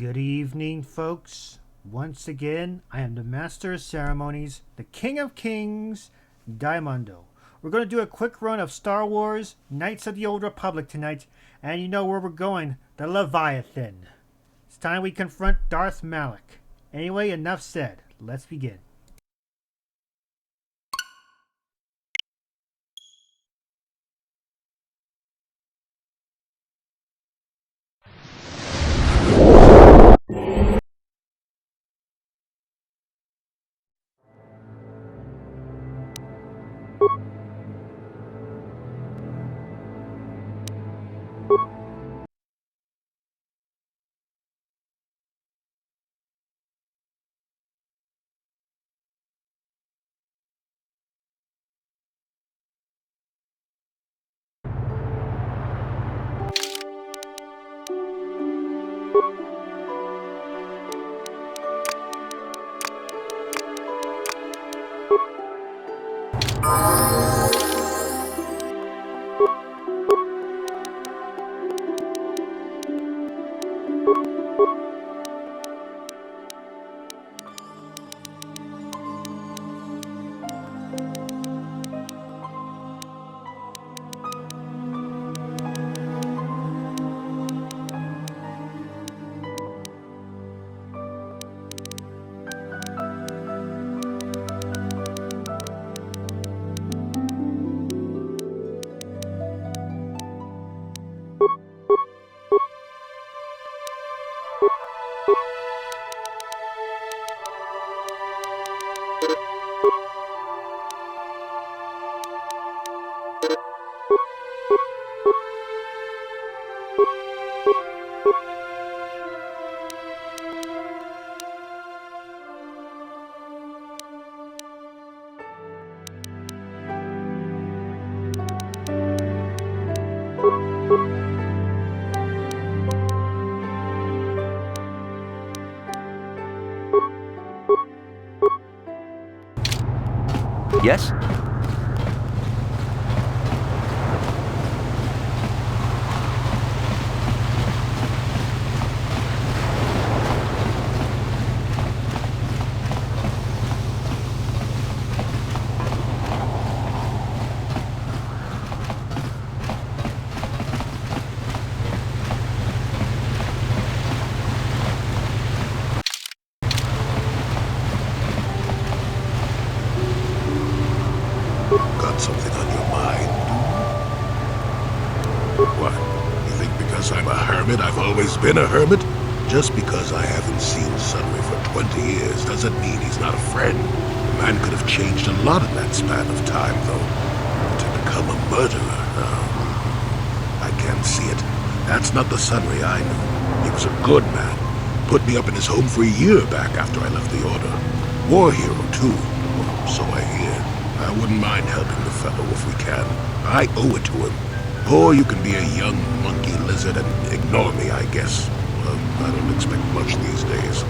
Good evening, folks. Once again, I am the Master of Ceremonies, the King of Kings, Diamondo. We're going to do a quick run of Star Wars Knights of the Old Republic tonight, and you know where we're going, the Leviathan. It's time we confront Darth Malak. Anyway, enough said. Let's begin. Yes? Got something on your mind? What? You think because I'm a hermit, I've always been a hermit? Just because I haven't seen Sunray for 20 years doesn't mean he's not a friend. The man could have changed a lot in that span of time, though. To become a murderer, I can't see it. That's not the Sunray I knew. He was a good man. Put me up in his home for a year back after I left the Order. War hero, too. Or so I hear. I wouldn't mind helping the fellow if we can. I owe it to him. Or you can be a young monkey lizard and ignore me, I guess. Well, I don't expect much these days.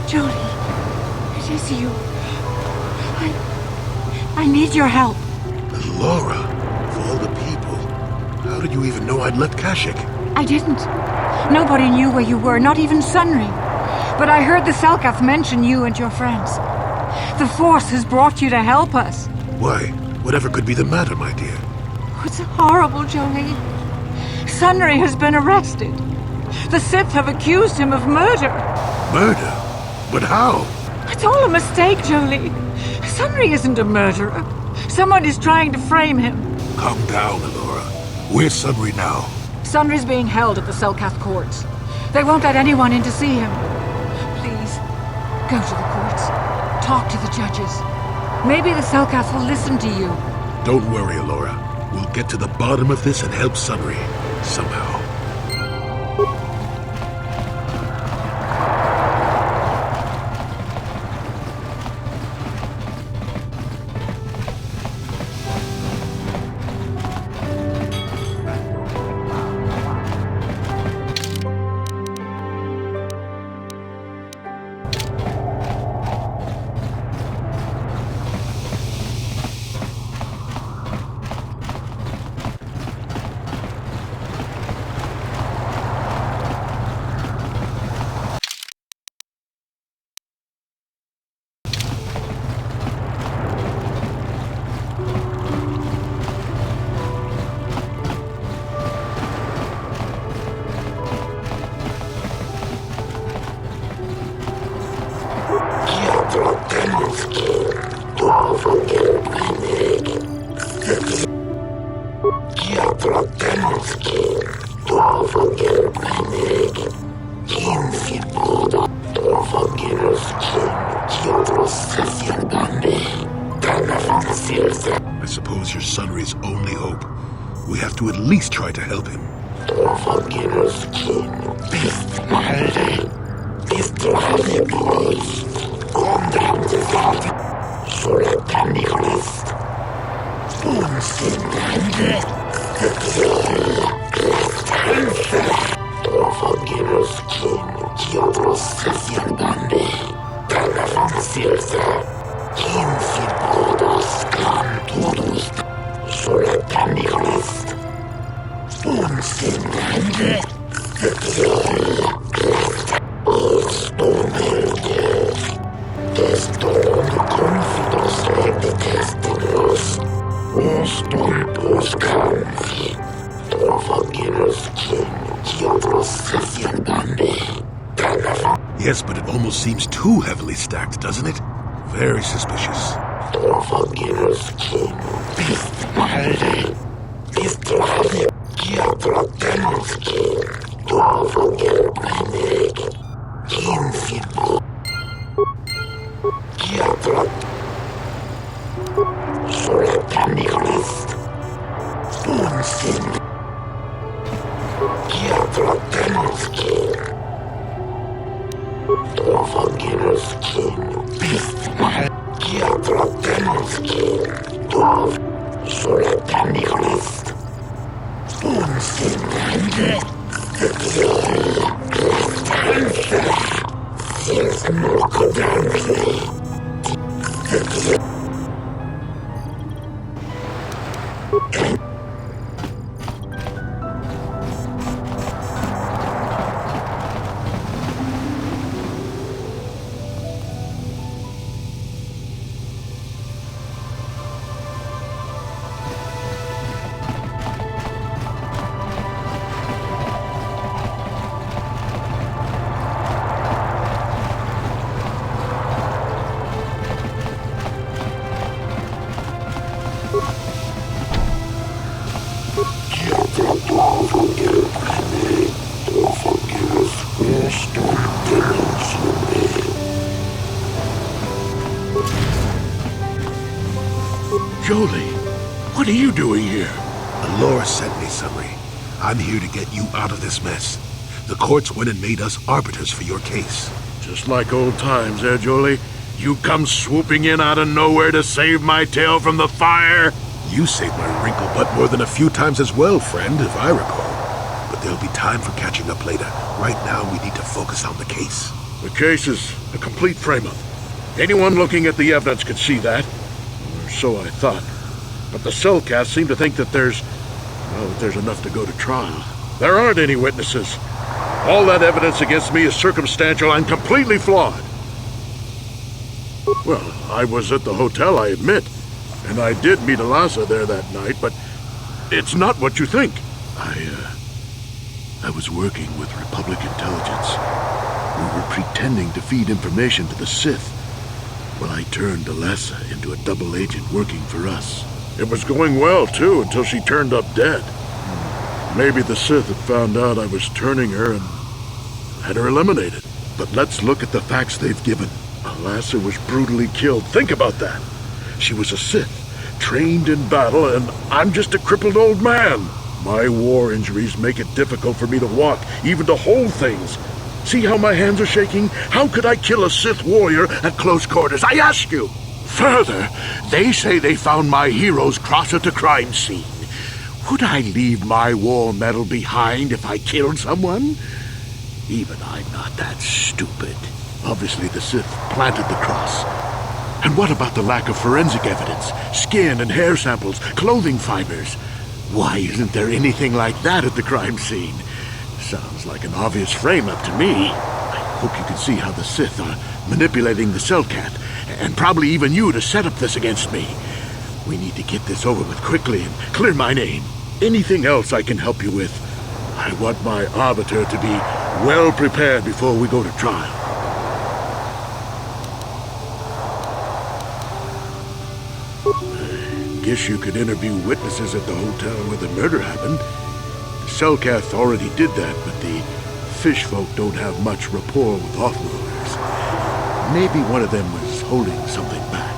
Jolie, it is you. I need your help. Laura, of all the people, how did you even know I'd left Kashyyyk? I didn't. Nobody knew where you were, not even Sunry. But I heard the Selkath mention you and your friends. The Force has brought you to help us. Why? Whatever could be the matter, my dear? It's horrible, Jolie. Sunry has been arrested. The Sith have accused him of murder. Murder? But how? It's all a mistake, Jolie. Sunry isn't a murderer. Someone is trying to frame him. Calm down, Alora. Where's Sunry now? Sunry's being held at the Selkath courts. They won't let anyone in to see him. Please, go to the courts. Talk to the judges. Maybe the Selkath will listen to you. Don't worry, Alora. We'll get to the bottom of this and help Sunry. Somehow. I suppose you're Sunry's only hope. We have to at least try to help him. Yes, but it almost seems too heavily stacked, doesn't it? Very suspicious. What are you doing here? Allura sent me, Sunry. I'm here to get you out of this mess. The courts went and made us arbiters for your case. Just like old times, eh, Jolie? You come swooping in out of nowhere to save my tail from the fire? You saved my wrinkle butt more than a few times as well, friend, if I recall. But there'll be time for catching up later. Right now, we need to focus on the case. The case is a complete frame-up. Anyone looking at the evidence could see that. Or so I thought. But the Cellcats seem to think that there's enough to go to trial. There aren't any witnesses. All that evidence against me is circumstantial and completely flawed. Well, I was at the hotel, I admit. And I did meet Alasa there that night, but it's not what you think. I was working with Republic Intelligence. We were pretending to feed information to the Sith. Well, I turned Alasa into a double agent working for us. It was going well, too, until she turned up dead. Maybe the Sith had found out I was turning her and had her eliminated. But let's look at the facts they've given. Alasa was brutally killed. Think about that. She was a Sith, trained in battle, and I'm just a crippled old man. My war injuries make it difficult for me to walk, even to hold things. See how my hands are shaking? How could I kill a Sith warrior at close quarters? I ask you! Further, they say they found my heroes cross at a crime scene. Would I leave my war medal behind if I killed someone? Even I'm not that stupid. Obviously the Sith planted the cross. And what about the lack of forensic evidence? Skin and hair samples, clothing fibers. Why isn't there anything like that at the crime scene? Sounds like an obvious frame-up to me. I hope you can see how the Sith are manipulating the Cellcat, and probably even you to set up this against me. We need to get this over with quickly and clear my name. Anything else I can help you with? I want my arbiter to be well prepared before we go to trial. I guess you could interview witnesses at the hotel where the murder happened. The Cellcath already did that, but the fish folk don't have much rapport with off-worlders. Maybe one of them was holding something back.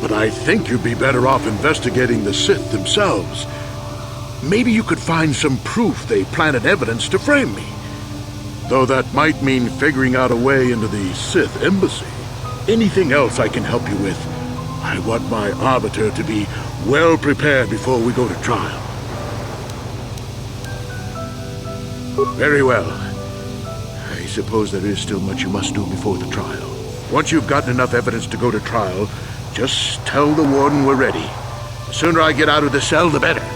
But I think you'd be better off investigating the Sith themselves. Maybe you could find some proof they planted evidence to frame me. Though that might mean figuring out a way into the Sith embassy. Anything else I can help you with? I want my arbiter to be well prepared before we go to trial. Very well. I suppose there is still much you must do before the trial. Once you've gotten enough evidence to go to trial, just tell the warden we're ready. The sooner I get out of the cell, the better.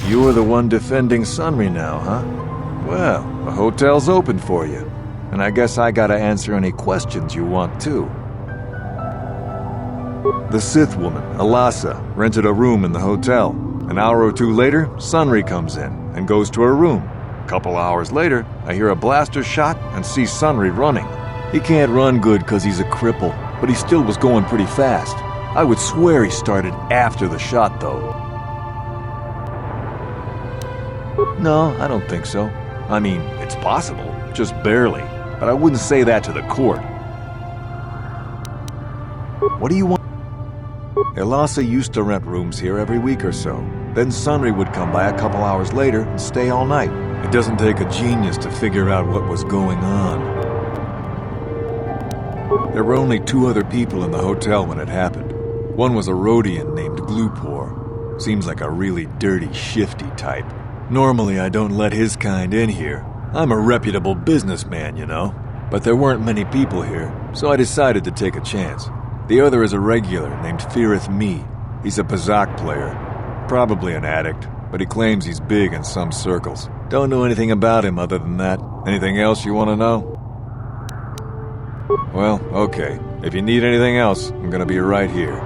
You're the one defending Sunri now, huh? Well, the hotel's open for you. And I guess I gotta answer any questions you want too. The Sith woman, Alasa, rented a room in the hotel. An hour or two later, Sunri comes in and goes to her room. A couple hours later, I hear a blaster shot and see Sunri running. He can't run good because he's a cripple, but he still was going pretty fast. I would swear he started after the shot, though. No, I don't think so. I mean, it's possible, just barely. But I wouldn't say that to the court. What do you want? Elasa used to rent rooms here every week or so. Then Sunri would come by a couple hours later and stay all night. It doesn't take a genius to figure out what was going on. There were only 2 other people in the hotel when it happened. One was a Rhodian named Glupor. Seems like a really dirty, shifty type. Normally I don't let his kind in here. I'm a reputable businessman, you know. But there weren't many people here, so I decided to take a chance. The other is a regular named Firith Me. He's a Pazak player. Probably an addict, but he claims he's big in some circles. Don't know anything about him other than that. Anything else you want to know? Well, okay. If you need anything else, I'm gonna be right here.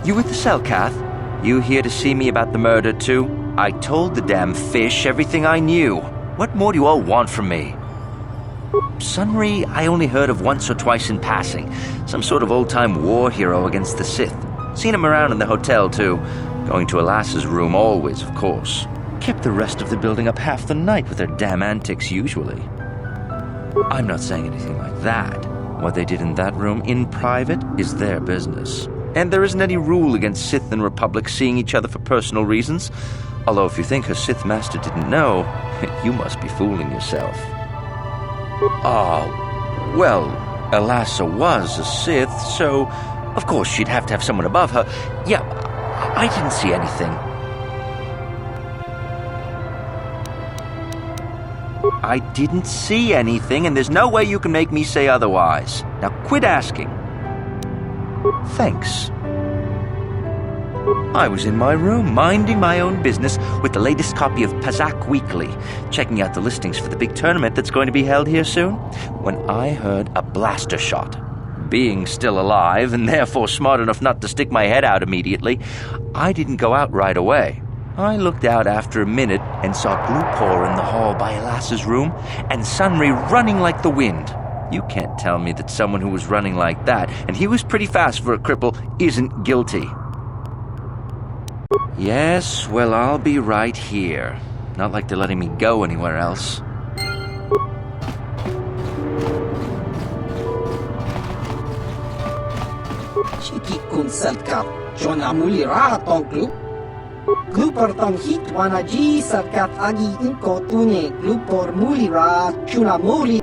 You with the Selkath? You here to see me about the murder, too? I told the damn fish everything I knew. What more do you all want from me? Sunri, I only heard of once or twice in passing. Some sort of old-time war hero against the Sith. Seen him around in the hotel, too. Going to Alasa's room always, of course. Kept the rest of the building up half the night with their damn antics, usually. I'm not saying anything like that. What they did in that room in private is their business. And there isn't any rule against Sith and Republic seeing each other for personal reasons. Although if you think her Sith master didn't know, you must be fooling yourself. Oh, well, Alasa was a Sith, so of course she'd have to have someone above her. Yeah, I didn't see anything. I didn't see anything, and there's no way you can make me say otherwise. Now quit asking. Thanks. I was in my room, minding my own business with the latest copy of Pazak Weekly, checking out the listings for the big tournament that's going to be held here soon, when I heard a blaster shot. Being still alive, and therefore smart enough not to stick my head out immediately, I didn't go out right away. I looked out after a minute and saw Glupor in the hall by Alasa's room, and Sunri running like the wind. You can't tell me that someone who was running like that, and he was pretty fast for a cripple, isn't guilty. Yes, well, I'll be right here. Not like they're letting me go anywhere else. Shiki kun Selkath, Jona mulira tong Glupor tong hit wanaji Selkath agi inko tune Glupor mulira chuna muli.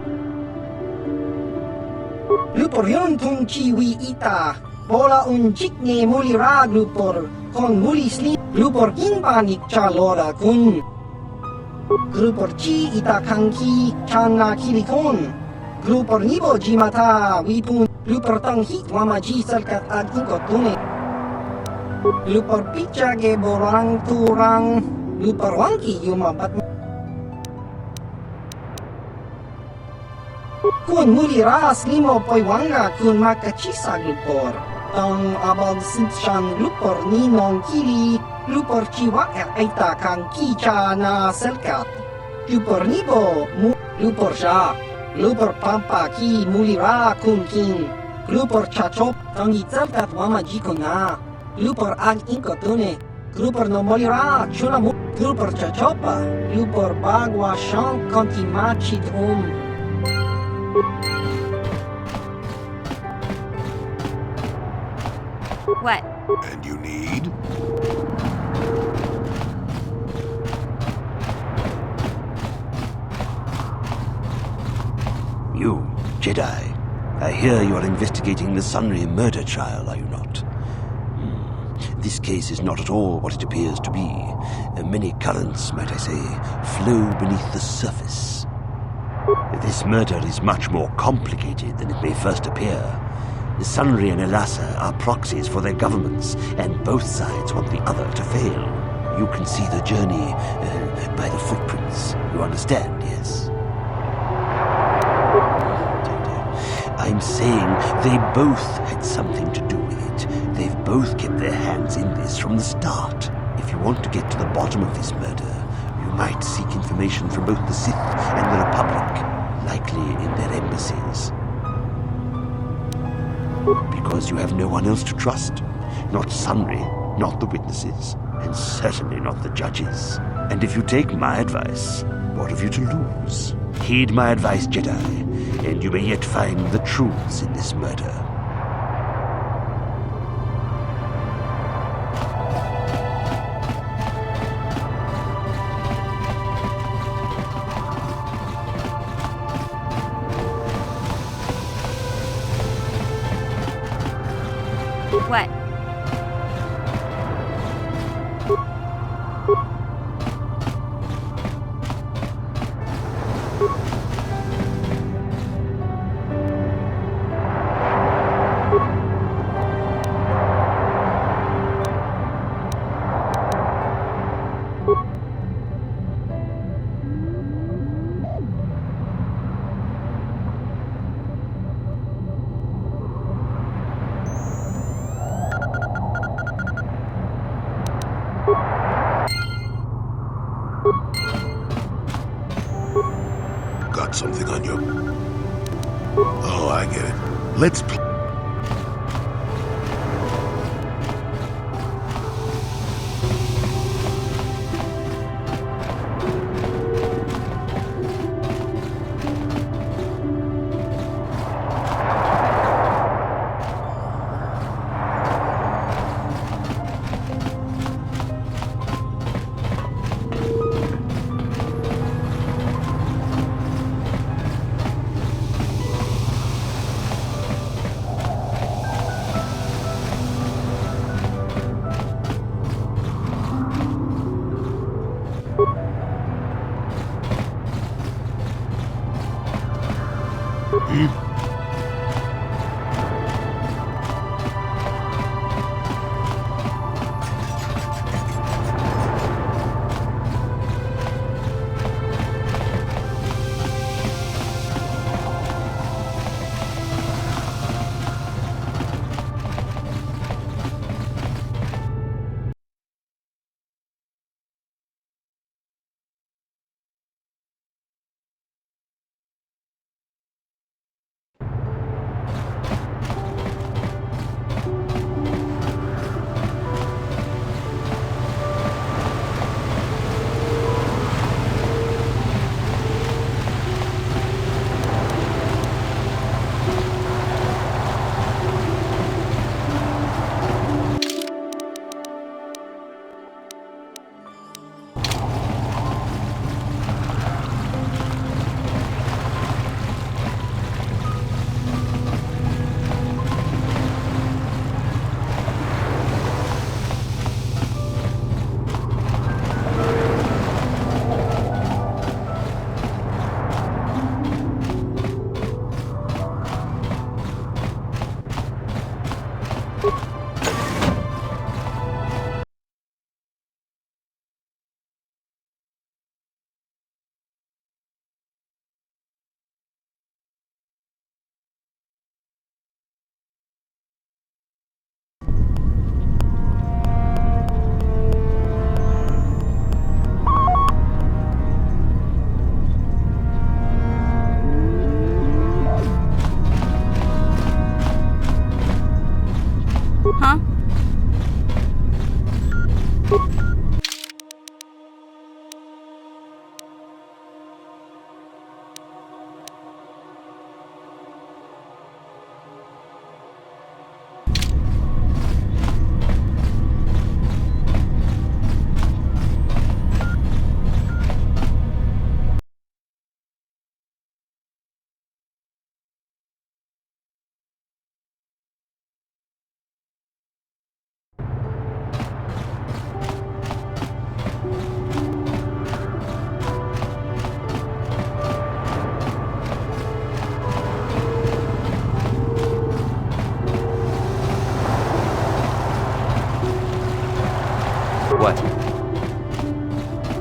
Glupor yon tung chiwi ita, bola un chikne mulira Glupor, kon muli sli Glupor kin panik chalora kun. Glupor chi ita kanki chana kilikon. Glupor nibo jimata wipun. Glupor tong hit wamaji Selkath ag inko tune. Glupor pichage borang turang. Glupor wangki yumabat. Kun muli ras limo poi wanga kun makachisa Glupor. Tong abag sinchan Glupor ni nong kili. Glupor chiwa aita kang kicha na Selkath. Glupor nibo mu Glupor siya. Glupor pampa ki muli ra kun kin. Glupor chachop tong Selkath wamaji ko na. Glupor ag inko tune. Glupor no muli ra chuna mu. Glupor chachopa. Glupor bagwa siyang konti machid What? And you need? You, Jedi. I hear you are investigating the Sunri murder trial, are you not? This case is not at all what it appears to be. Many currents, might I say, flow beneath the surface. This murder is much more complicated than it may first appear. Sunri and Elasa are proxies for their governments, and both sides want the other to fail. You can see the journey by the footprints. You understand, yes? I'm saying they both had something to do with it. They've both kept their hands in this from the start. If you want to get to the bottom of this murder, you might seek information from both the Sith and the Republic, likely in their embassies. Because you have no one else to trust. Not Sunri, not the witnesses, and certainly not the judges. And if you take my advice, what have you to lose? Heed my advice, Jedi, and you may yet find the truths in this murder. What? Got something on you? Oh, I get it. Let's play.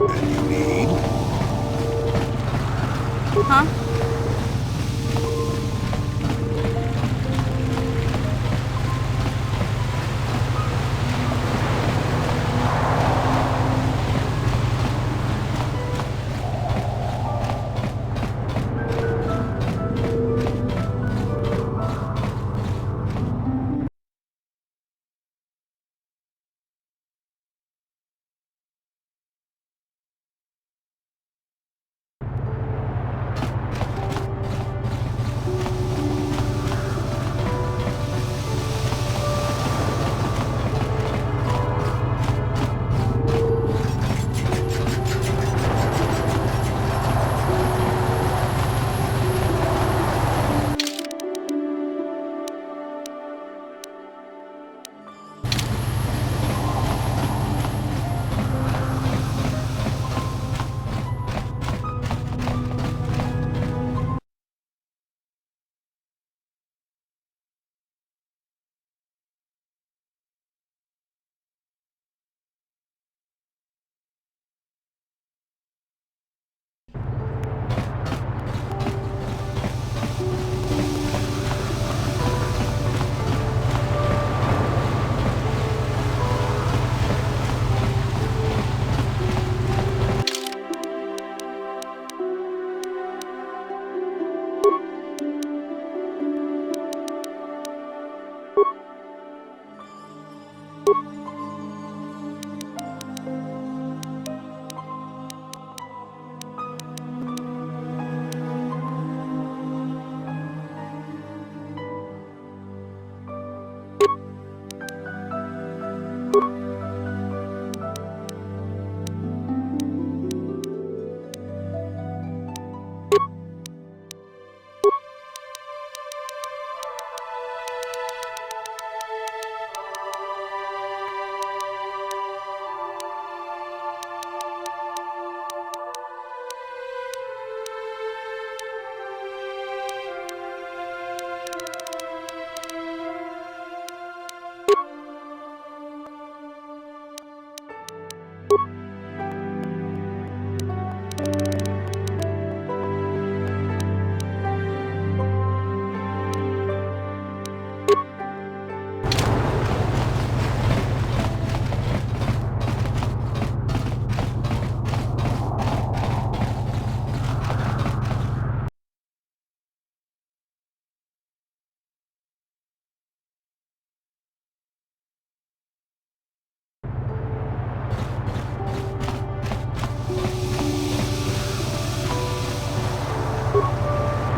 And you need? Huh?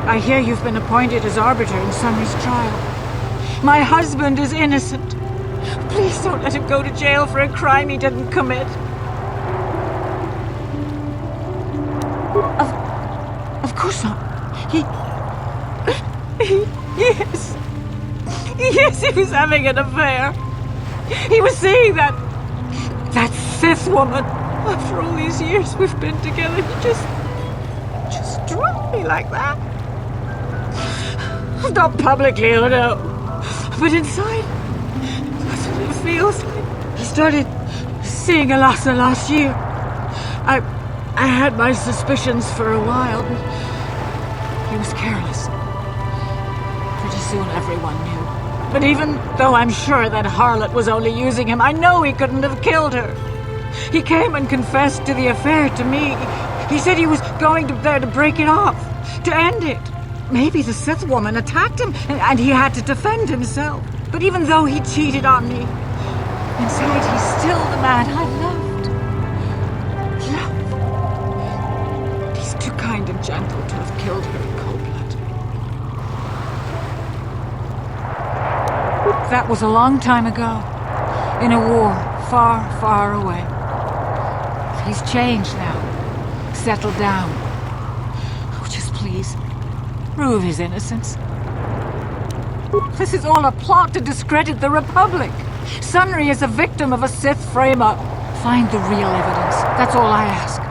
I hear you've been appointed as arbiter in Sunry's trial. My husband is innocent. Please don't let him go to jail for a crime he didn't commit. Of course not. Yes. Yes, he was having an affair. He was seeing that Sith woman. After all these years we've been together, he just dropped me like that. Not publicly, oh no. But inside, that's what it feels like. He started seeing Alasa last year. I had my suspicions for a while, but he was careless. Pretty soon everyone knew. But even though I'm sure that harlot was only using him, I know he couldn't have killed her. He came and confessed to the affair to me. He said he was going there to break it off, to end it. Maybe the Sith woman attacked him, and he had to defend himself. But even though he cheated on me, inside he's still the man I loved. Love. He's too kind and gentle to have killed her in cold blood. That was a long time ago, in a war far, far away. He's changed now, settled down. Oh, just please, prove his innocence. This is all a plot to discredit the Republic. Sunry is a victim of a Sith frame-up. Find the real evidence. That's all I ask.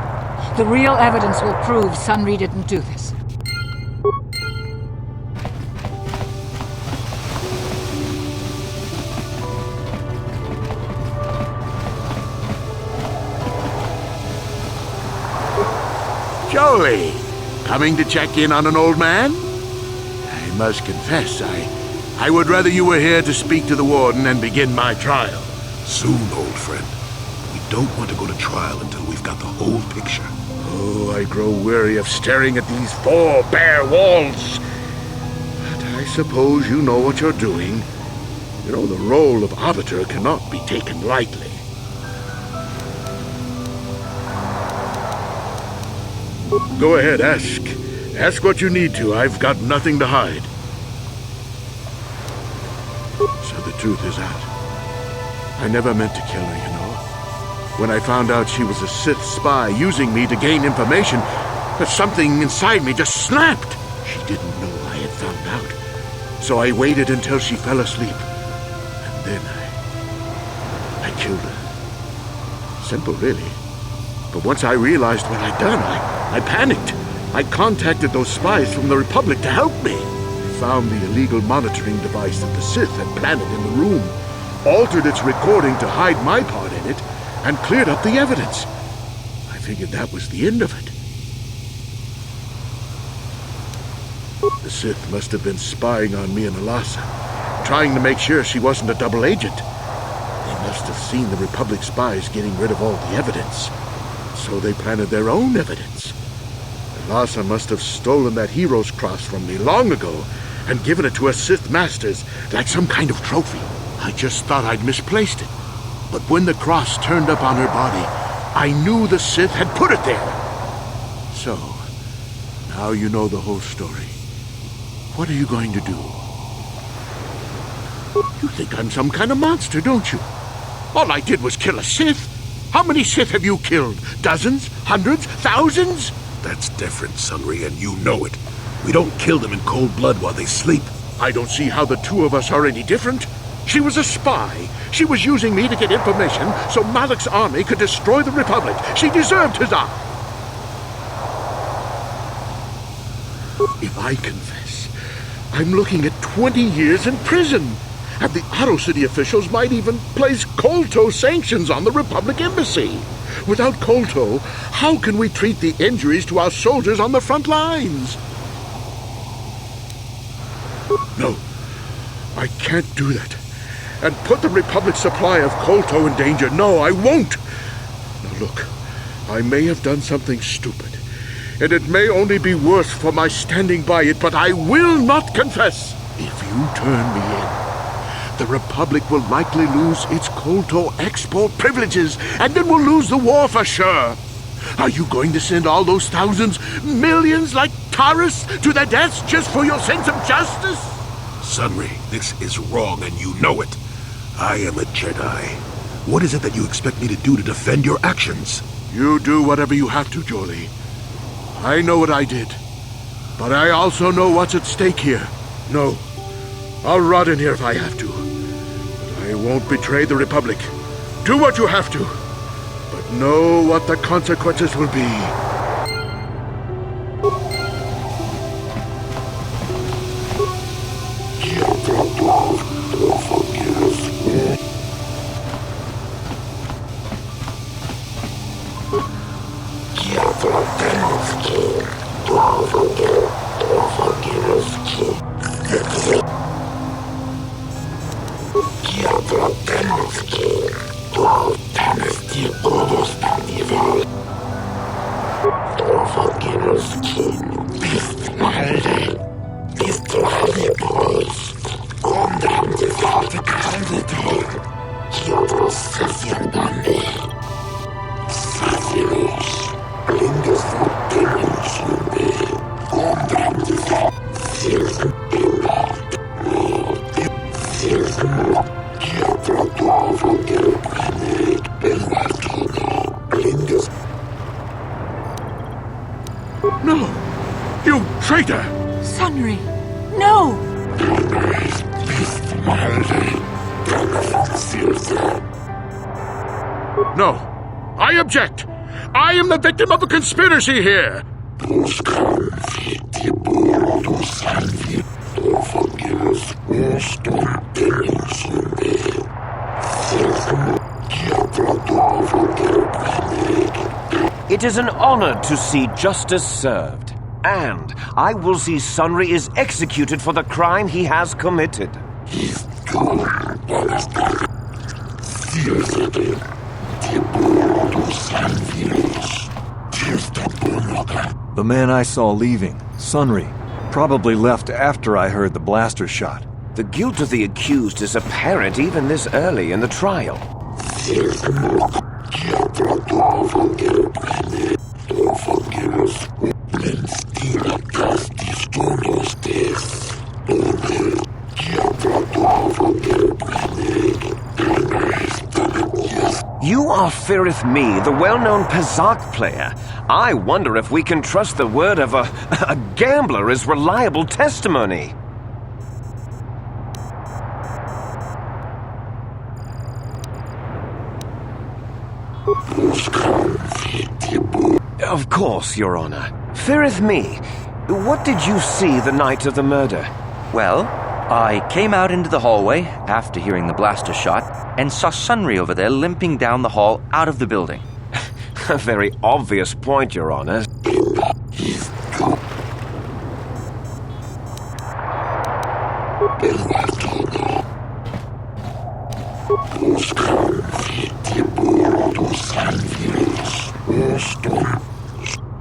The real evidence will prove Sunry didn't do this. Jolie, coming to check in on an old man? I must confess, I would rather you were here to speak to the warden and begin my trial. Soon, old friend. We don't want to go to trial until we've got the whole picture. Oh, I grow weary of staring at these four bare walls. But I suppose you know what you're doing. You know, the role of arbiter cannot be taken lightly. Go ahead, ask. Ask what you need to. I've got nothing to hide. So the truth is out. I never meant to kill her, you know. When I found out she was a Sith spy using me to gain information, something inside me just snapped. She didn't know I had found out. So I waited until she fell asleep. And then I killed her. Simple, really. But once I realized what I'd done, I panicked. I contacted those spies from the Republic to help me. I found the illegal monitoring device that the Sith had planted in the room, altered its recording to hide my part in it, and cleared up the evidence. I figured that was the end of it. The Sith must have been spying on me and Alasa, trying to make sure she wasn't a double agent. They must have seen the Republic spies getting rid of all the evidence, so they planted their own evidence. Alasa must have stolen that hero's cross from me long ago and given it to her Sith masters like some kind of trophy. I just thought I'd misplaced it. But when the cross turned up on her body, I knew the Sith had put it there. So, now you know the whole story. What are you going to do? You think I'm some kind of monster, don't you? All I did was kill a Sith. How many Sith have you killed? Dozens? Hundreds? Thousands? That's different, Sunry, and you know it. We don't kill them in cold blood while they sleep. I don't see how the two of us are any different. She was a spy. She was using me to get information so Malak's army could destroy the Republic. She deserved his eye. If I confess, I'm looking at 20 years in prison. And the Otto City officials might even place Kolto sanctions on the Republic Embassy. Without Kolto, how can we treat the injuries to our soldiers on the front lines? No, I can't do that. And put the Republic's supply of Kolto in danger. No, I won't. Now look, I may have done something stupid, and it may only be worse for my standing by it, but I will not confess. If you turn me in, the Republic will likely lose its Kolto export privileges, and then we'll lose the war for sure. Are you going to send all those thousands, millions like Taurus to their deaths just for your sense of justice? Sunry, this is wrong, and you know it. I am a Jedi. What is it that you expect me to do to defend your actions? You do whatever you have to, Jolie. I know what I did, but I also know what's at stake here. No, I'll rot in here if I have to. But I won't betray the Republic. Do what you have to, but know what the consequences will be. No! You traitor! Sunry, no! No! I object! I am the victim of a conspiracy here! It is an honor to see justice served. And I will see Sunri is executed for the crime he has committed. The man I saw leaving, Sunri, probably left after I heard the blaster shot. The guilt of the accused is apparent even this early in the trial. You are Firith Me, the well-known Pazak player. I wonder if we can trust the word of a gambler as reliable testimony. Of course, Your Honor. Firith Me, what did you see the night of the murder? Well, I came out into the hallway after hearing the blaster shot and saw Sunri over there limping down the hall out of the building. A very obvious point, Your Honor.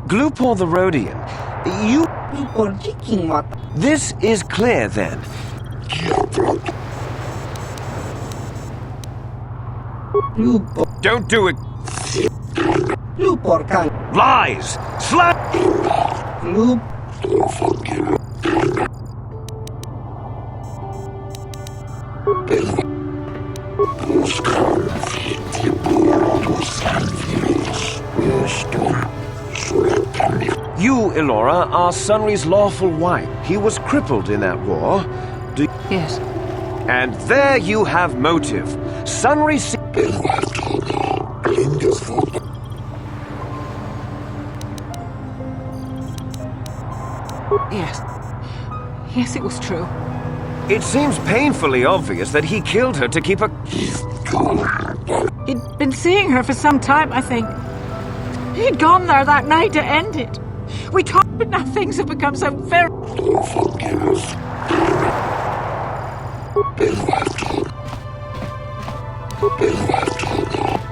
Glupor the Rhodian, you... This is clear, then. Don't do it. Lies! Slap! You, Elora, are Sunri's lawful wife. He was crippled in that war. Yes. And there you have motive. Sunri... Yes. Yes, it was true. It seems painfully obvious that he killed her to keep her... He'd been seeing her for some time, I think. He'd gone there that night to end it. We talked, but now things have become so very...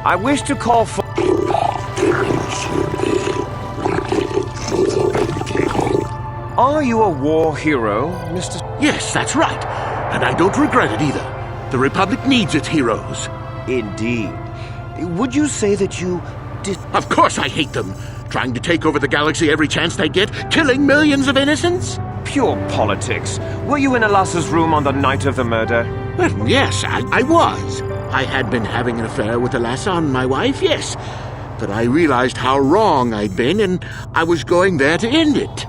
I wish to call for... Are you a war hero, Mr... Yes, that's right. And I don't regret it either. The Republic needs its heroes. Indeed. Would you say that you did... Of course I hate them. Trying to take over the galaxy every chance they get, killing millions of innocents? Pure politics. Were you in Alassa's room on the night of the murder? Well, yes, I was. I had been having an affair with Alassa, my wife, yes. But I realized how wrong I'd been, and I was going there to end it.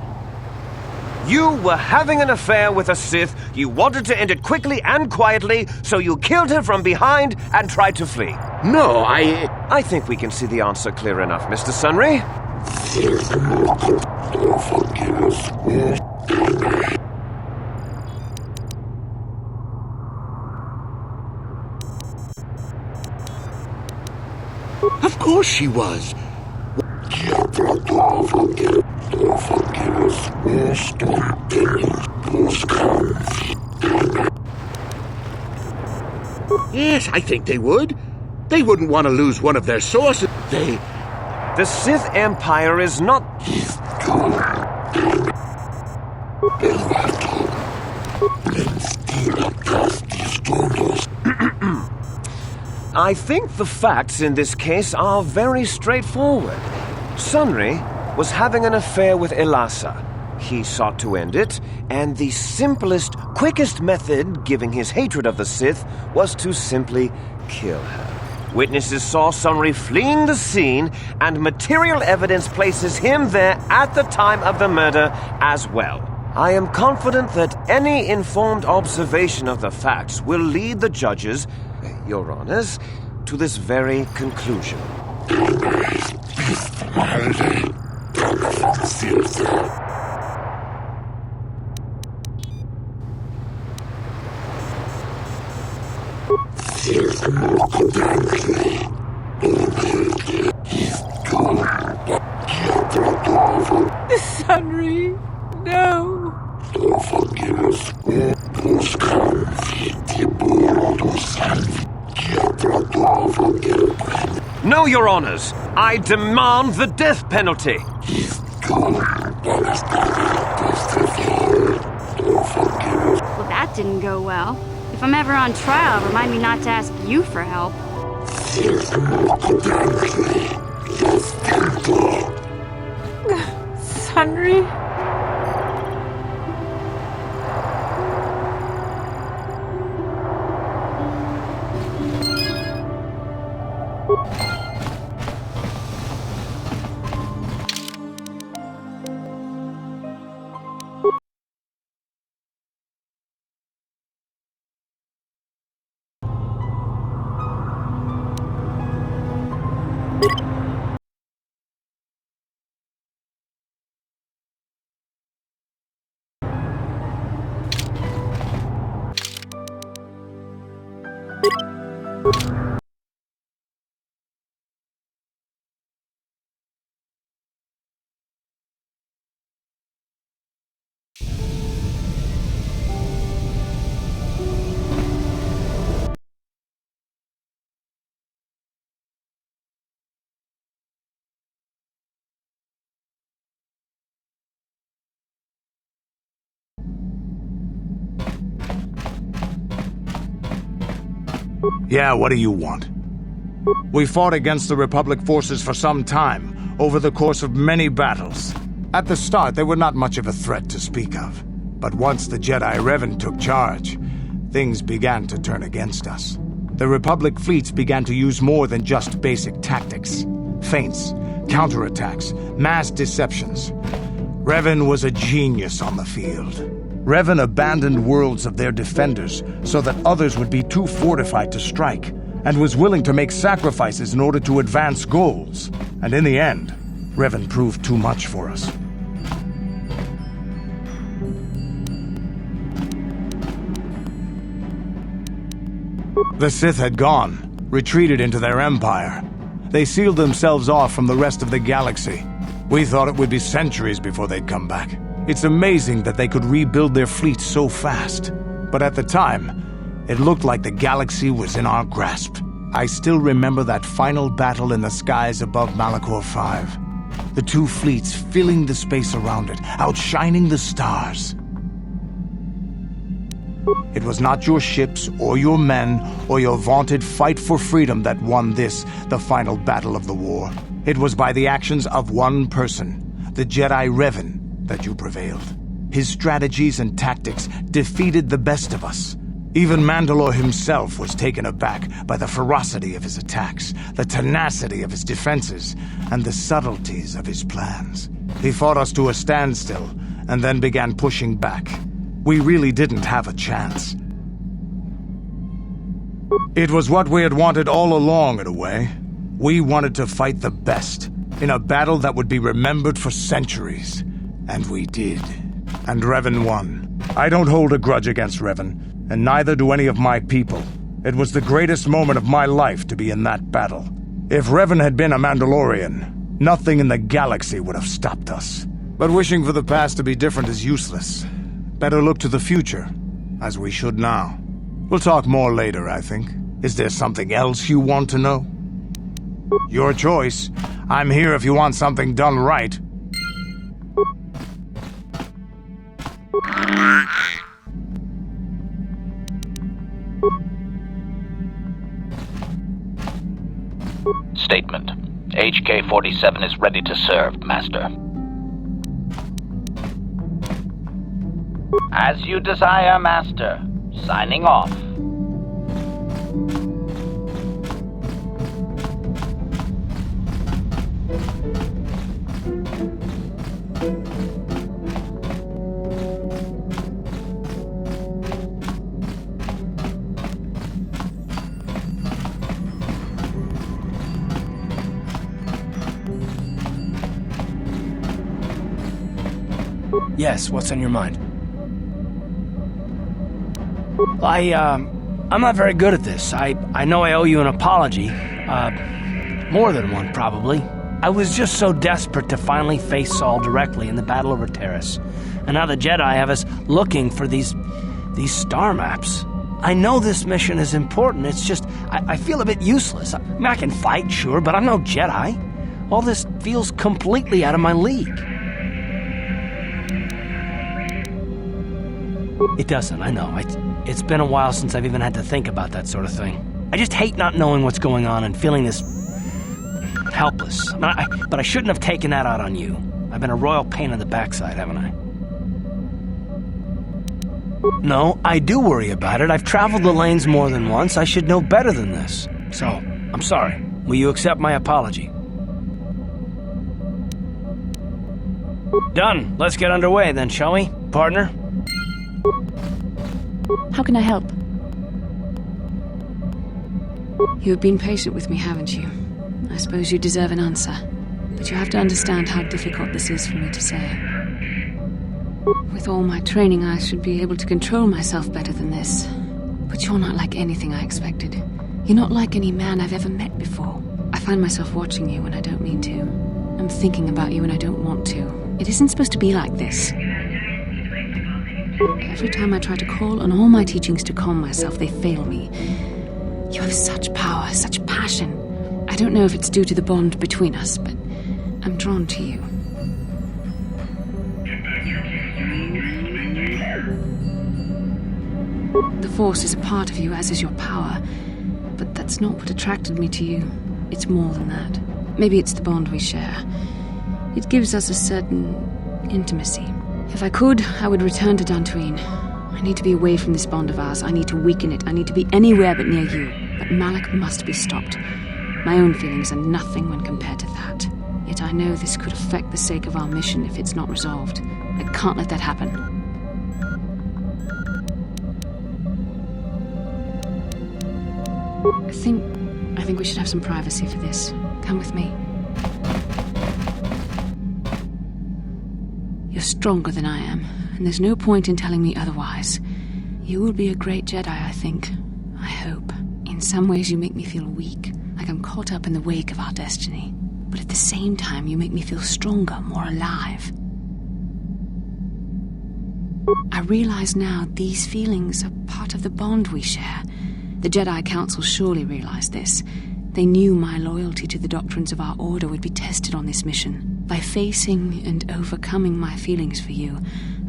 You were having an affair with a Sith. You wanted to end it quickly and quietly, so you killed her from behind and tried to flee. No, I think we can see the answer clear enough, Mr. Sunri. Of course she was. Yes, I think they would. They wouldn't want to lose one of their sources. The Sith Empire is not... I think the facts in this case are very straightforward. Sunri was having an affair with Elassa. He sought to end it, and the simplest, quickest method, given his hatred of the Sith, was to simply kill her. Witnesses saw Sunri fleeing the scene, and material evidence places him there at the time of the murder as well. I am confident that any informed observation of the facts will lead the judges, Your Honors, to this very conclusion. Sunry, no. No, Your Honors! I demand the death penalty! Well, that didn't go well. If I'm ever on trial, remind me not to ask you for help. Sunry? Yeah, what do you want? We fought against the Republic forces for some time, over the course of many battles. At the start, they were not much of a threat to speak of. But once the Jedi Revan took charge, things began to turn against us. The Republic fleets began to use more than just basic tactics. Feints, counterattacks, mass deceptions. Revan was a genius on the field. Revan abandoned worlds of their defenders so that others would be too fortified to strike, and was willing to make sacrifices in order to advance goals. And in the end, Revan proved too much for us. The Sith had gone, retreated into their empire. They sealed themselves off from the rest of the galaxy. We thought it would be centuries before they'd come back. It's amazing that they could rebuild their fleet so fast. But at the time, it looked like the galaxy was in our grasp. I still remember that final battle in the skies above Malachor 5. The two fleets filling the space around it, outshining the stars. It was not your ships, or your men, or your vaunted fight for freedom that won this, the final battle of the war. It was by the actions of one person, the Jedi Revan, that you prevailed. His strategies and tactics defeated the best of us. Even Mandalore himself was taken aback by the ferocity of his attacks, the tenacity of his defenses, and the subtleties of his plans. He fought us to a standstill, and then began pushing back. We really didn't have a chance. It was what we had wanted all along, in a way. We wanted to fight the best, in a battle that would be remembered for centuries. And we did. And Revan won. I don't hold a grudge against Revan, and neither do any of my people. It was the greatest moment of my life to be in that battle. If Revan had been a Mandalorian, nothing in the galaxy would have stopped us. But wishing for the past to be different is useless. Better look to the future, as we should now. We'll talk more later, I think. Is there something else you want to know? Your choice. I'm here if you want something done right. Statement. HK-47 is ready to serve, Master. As you desire, Master. Signing off. Yes, what's on your mind? I'm not very good at this. I know I owe you an apology. More than one, probably. I was just so desperate to finally face Saul directly in the battle over Terrace. And now the Jedi have us looking for these star maps. I know this mission is important, it's just, I feel a bit useless. I mean, I can fight, sure, but I'm no Jedi. All this feels completely out of my league. It doesn't, I know. It's been a while since I've even had to think about that sort of thing. I just hate not knowing what's going on and feeling this helpless. But I shouldn't have taken that out on you. I've been a royal pain in the backside, haven't I? No, I do worry about it. I've traveled the lanes more than once. I should know better than this. So, I'm sorry. Will you accept my apology? Done. Let's get underway then, shall we, partner? How can I help? You have been patient with me, haven't you? I suppose you deserve an answer. But you have to understand how difficult this is for me to say. With all my training, I should be able to control myself better than this. But you're not like anything I expected. You're not like any man I've ever met before. I find myself watching you when I don't mean to. I'm thinking about you when I don't want to. It isn't supposed to be like this. Every time I try to call on all my teachings to calm myself, they fail me. You have such power, such passion. I don't know if it's due to the bond between us, but I'm drawn to you. The Force is a part of you, as is your power. But that's not what attracted me to you. It's more than that. Maybe it's the bond we share. It gives us a certain intimacy. If I could, I would return to Dantooine. I need to be away from this bond of ours. I need to weaken it. I need to be anywhere but near you. But Malak must be stopped. My own feelings are nothing when compared to that. Yet I know this could affect the sake of our mission if it's not resolved. I can't let that happen. I think we should have some privacy for this. Come with me. You're stronger than I am, and there's no point in telling me otherwise. You will be a great Jedi, I think. I hope. In some ways you make me feel weak, like I'm caught up in the wake of our destiny. But at the same time, you make me feel stronger, more alive. I realize now these feelings are part of the bond we share. The Jedi Council surely realized this. They knew my loyalty to the doctrines of our order would be tested on this mission. By facing and overcoming my feelings for you,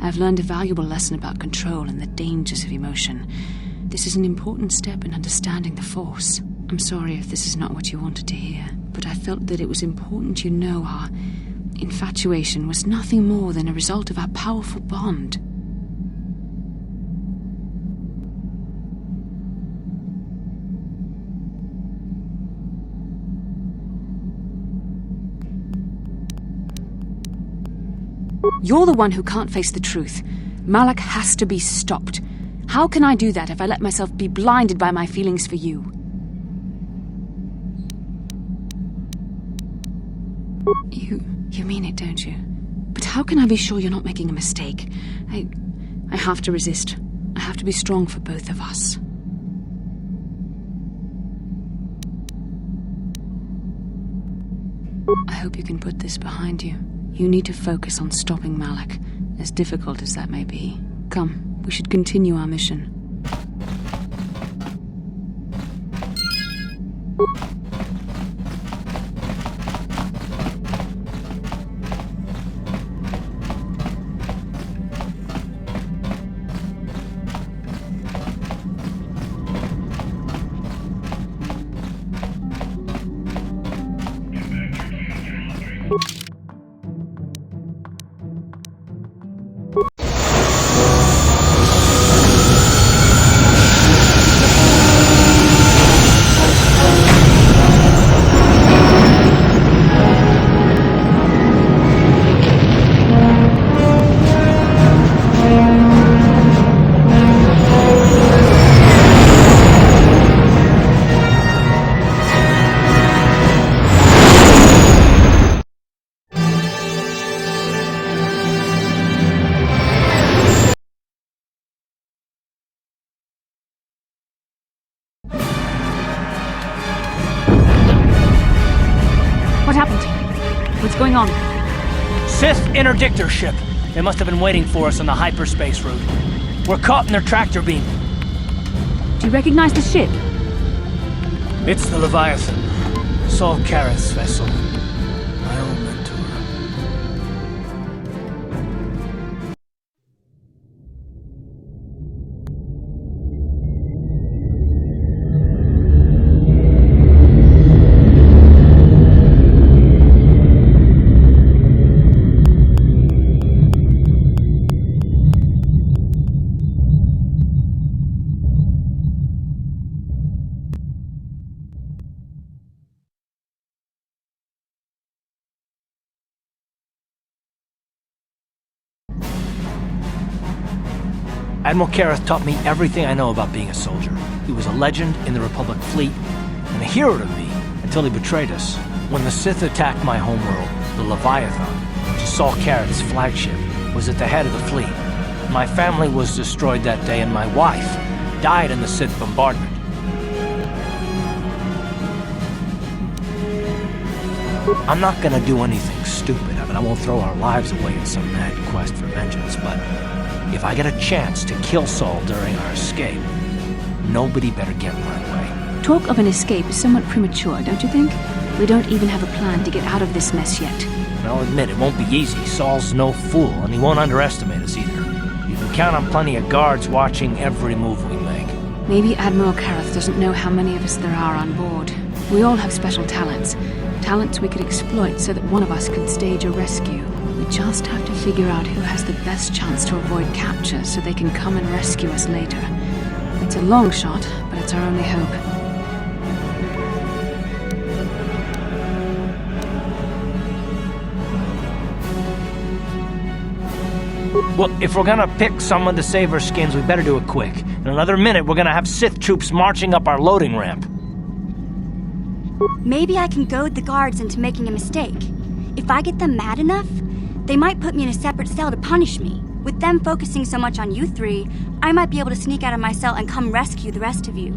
I've learned a valuable lesson about control and the dangers of emotion. This is an important step in understanding the Force. I'm sorry if this is not what you wanted to hear, but I felt that it was important you know our infatuation was nothing more than a result of our powerful bond. You're the one who can't face the truth. Malak has to be stopped. How can I do that if I let myself be blinded by my feelings for you? You mean it, don't you? But how can I be sure you're not making a mistake? I have to resist. I have to be strong for both of us. I hope you can put this behind you. You need to focus on stopping Malak, as difficult as that may be. Come, we should continue our mission. going on? Sith interdictor ship. They must have been waiting for us on the hyperspace route. We're caught in their tractor beam. Do you recognize the ship? It's the Leviathan. Saul Kareth's vessel. My old mentor. Admiral Kareth taught me everything I know about being a soldier. He was a legend in the Republic fleet, and a hero to me until he betrayed us. When the Sith attacked my homeworld, the Leviathan, which is Saul Kareth's flagship, was at the head of the fleet. My family was destroyed that day, and my wife died in the Sith bombardment. I'm not gonna do anything stupid. I mean, I won't throw our lives away in some mad quest for vengeance, but if I get a chance to kill Saul during our escape, nobody better get in my way. Talk of an escape is somewhat premature, don't you think? We don't even have a plan to get out of this mess yet. And I'll admit, it won't be easy. Saul's no fool, and he won't underestimate us either. You can count on plenty of guards watching every move we make. Maybe Admiral Kareth doesn't know how many of us there are on board. We all have special talents. Talents we could exploit so that one of us could stage a rescue. We just have to figure out who has the best chance to avoid capture so they can come and rescue us later. It's a long shot, but it's our only hope. Well, if we're gonna pick someone to save our skins, we better do it quick. In another minute, we're gonna have Sith troops marching up our loading ramp. Maybe I can goad the guards into making a mistake. If I get them mad enough, they might put me in a separate cell to punish me. With them focusing so much on you three, I might be able to sneak out of my cell and come rescue the rest of you.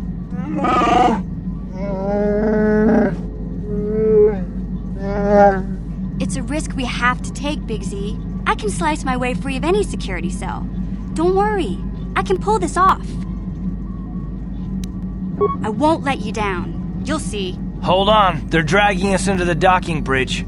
It's a risk we have to take, Big Z. I can slice my way free of any security cell. Don't worry, I can pull this off. I won't let you down. You'll see. Hold on, they're dragging us into the docking bridge.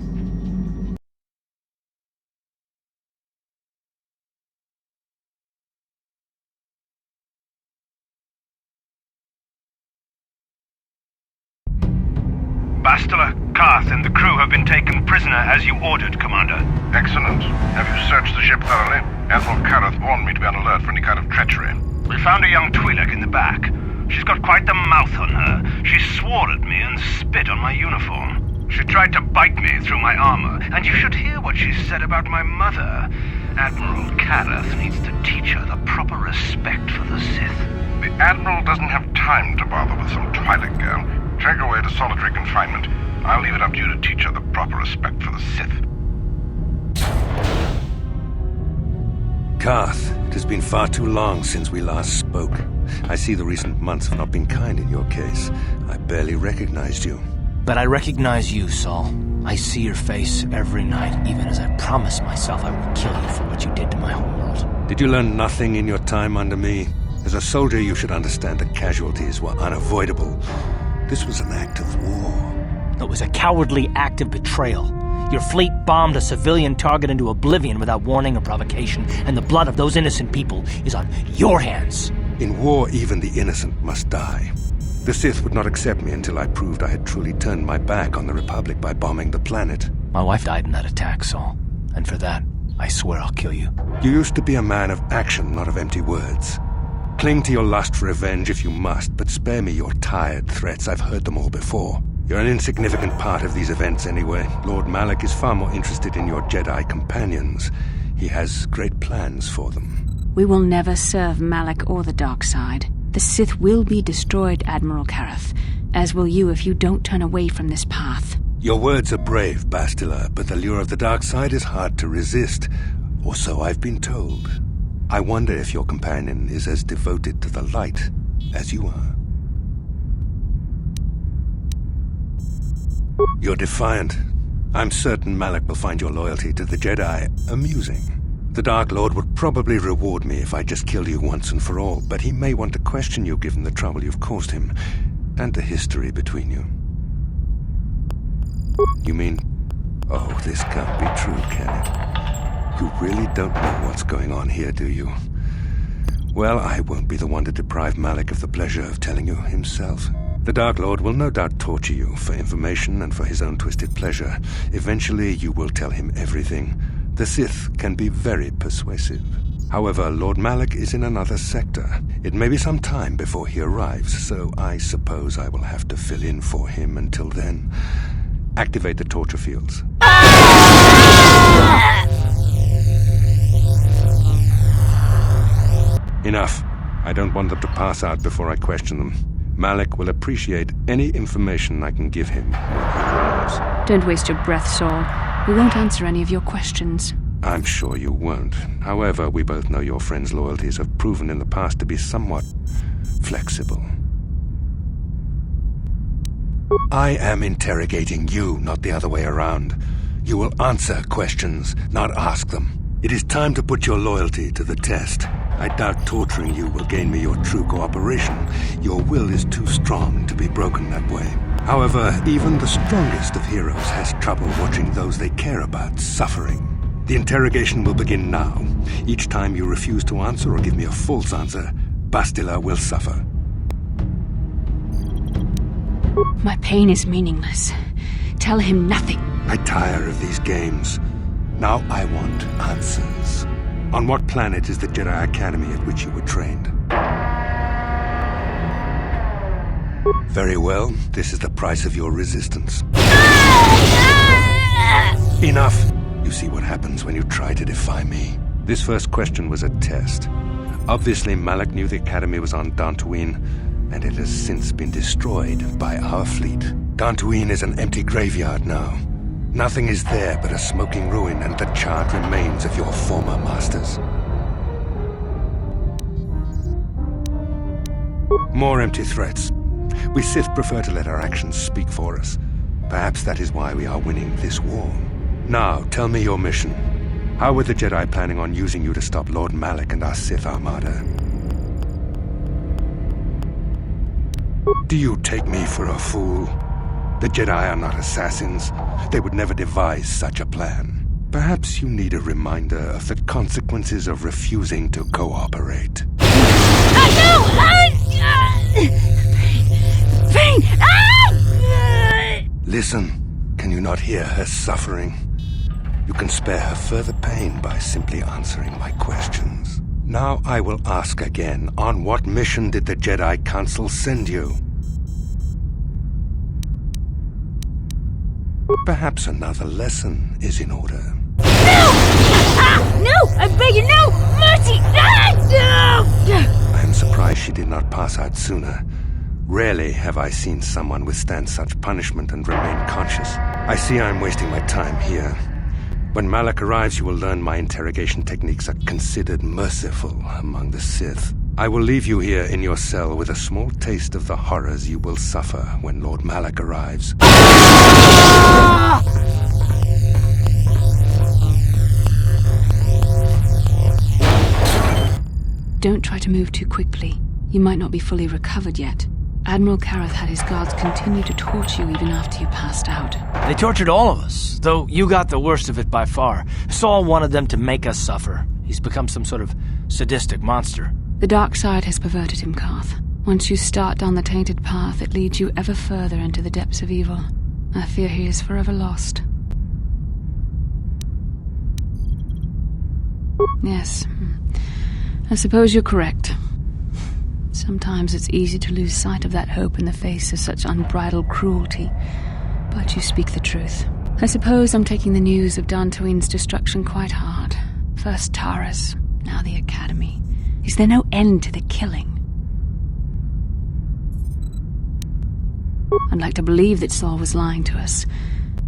Bastila, Karth, and the crew have been taken prisoner as you ordered, Commander. Excellent. Have you searched the ship thoroughly? Admiral Kareth warned me to be on alert for any kind of treachery. We found a young Twi'lek in the back. She's got quite the mouth on her. She swore at me and spit on my uniform. She tried to bite me through my armor, and you should hear what she said about my mother. Admiral Kareth needs to teach her the proper respect for the Sith. The Admiral doesn't have time to bother with some Twi'lek girl. Take her away to solitary confinement. I'll leave it up to you to teach her the proper respect for the Sith. Karth, it has been far too long since we last spoke. I see the recent months have not been kind in your case. I barely recognized you. But I recognize you, Saul. I see your face every night, even as I promised myself I would kill you for what you did to my homeworld. Did you learn nothing in your time under me? As a soldier, you should understand that casualties were unavoidable. This was an act of war. It was a cowardly act of betrayal. Your fleet bombed a civilian target into oblivion without warning or provocation, and the blood of those innocent people is on your hands. In war, even the innocent must die. The Sith would not accept me until I proved I had truly turned my back on the Republic by bombing the planet. My wife died in that attack, Saul. And for that, I swear I'll kill you. You used to be a man of action, not of empty words. Cling to your lust for revenge if you must, but spare me your tired threats. I've heard them all before. You're an insignificant part of these events anyway. Lord Malak is far more interested in your Jedi companions. He has great plans for them. We will never serve Malak or the dark side. The Sith will be destroyed, Admiral Kareth, as will you if you don't turn away from this path. Your words are brave, Bastila, but the lure of the dark side is hard to resist. Or so I've been told. I wonder if your companion is as devoted to the light as you are. You're defiant, I'm certain Malak will find your loyalty to the Jedi amusing. The Dark Lord would probably reward me if I just killed you once and for all, but he may want to question you given the trouble you've caused him, and the history between you. You mean... Oh, this can't be true, can it? You really don't know what's going on here, do you? Well, I won't be the one to deprive Malak of the pleasure of telling you himself. The Dark Lord will no doubt torture you for information and for his own twisted pleasure. Eventually, you will tell him everything. The Sith can be very persuasive. However, Lord Malak is in another sector. It may be some time before he arrives, so I suppose I will have to fill in for him until then. Activate the torture fields. Enough. I don't want them to pass out before I question them. Malak will appreciate any information I can give him when he arrives. Don't waste your breath, Saul. We won't answer any of your questions. I'm sure you won't. However, we both know your friend's loyalties have proven in the past to be somewhat flexible. I am interrogating you, not the other way around. You will answer questions, not ask them. It is time to put your loyalty to the test. I doubt torturing you will gain me your true cooperation. Your will is too strong to be broken that way. However, even the strongest of heroes has trouble watching those they care about suffering. The interrogation will begin now. Each time you refuse to answer or give me a false answer, Bastila will suffer. My pain is meaningless. Tell him nothing. I tire of these games. Now I want answers. On what planet is the Jedi Academy at which you were trained? Very well, this is the price of your resistance. Enough! You see what happens when you try to defy me. This first question was a test. Obviously, Malak knew the Academy was on Dantooine, and it has since been destroyed by our fleet. Dantooine is an empty graveyard now. Nothing is there but a smoking ruin and the charred remains of your former masters. More empty threats. We Sith prefer to let our actions speak for us. Perhaps that is why we are winning this war. Now, tell me your mission. How were the Jedi planning on using you to stop Lord Malak and our Sith Armada? Do you take me for a fool? The Jedi are not assassins. They would never devise such a plan. Perhaps you need a reminder of the consequences of refusing to cooperate. Pain! Listen, can you not hear her suffering? You can spare her further pain by simply answering my questions. Now I will ask again, on what mission did the Jedi Council send you? Perhaps another lesson is in order. No! I beg you, no! Mercy! No! I am surprised she did not pass out sooner. Rarely have I seen someone withstand such punishment and remain conscious. I see I'm wasting my time here. When Malak arrives, you will learn my interrogation techniques are considered merciful among the Sith. I will leave you here in your cell with a small taste of the horrors you will suffer when Lord Malak arrives. Don't try to move too quickly. You might not be fully recovered yet. Admiral Kareth had his guards continue to torture you even after you passed out. They tortured all of us, though you got the worst of it by far. Saul wanted them to make us suffer. He's become some sort of sadistic monster. The dark side has perverted him, Karth. Once you start down the tainted path, it leads you ever further into the depths of evil. I fear he is forever lost. Yes, I suppose you're correct. Sometimes it's easy to lose sight of that hope in the face of such unbridled cruelty. But you speak the truth. I suppose I'm taking the news of Dantooine's destruction quite hard. First Taras, now the Academy. Is there no end to the killing? I'd like to believe that Saul was lying to us.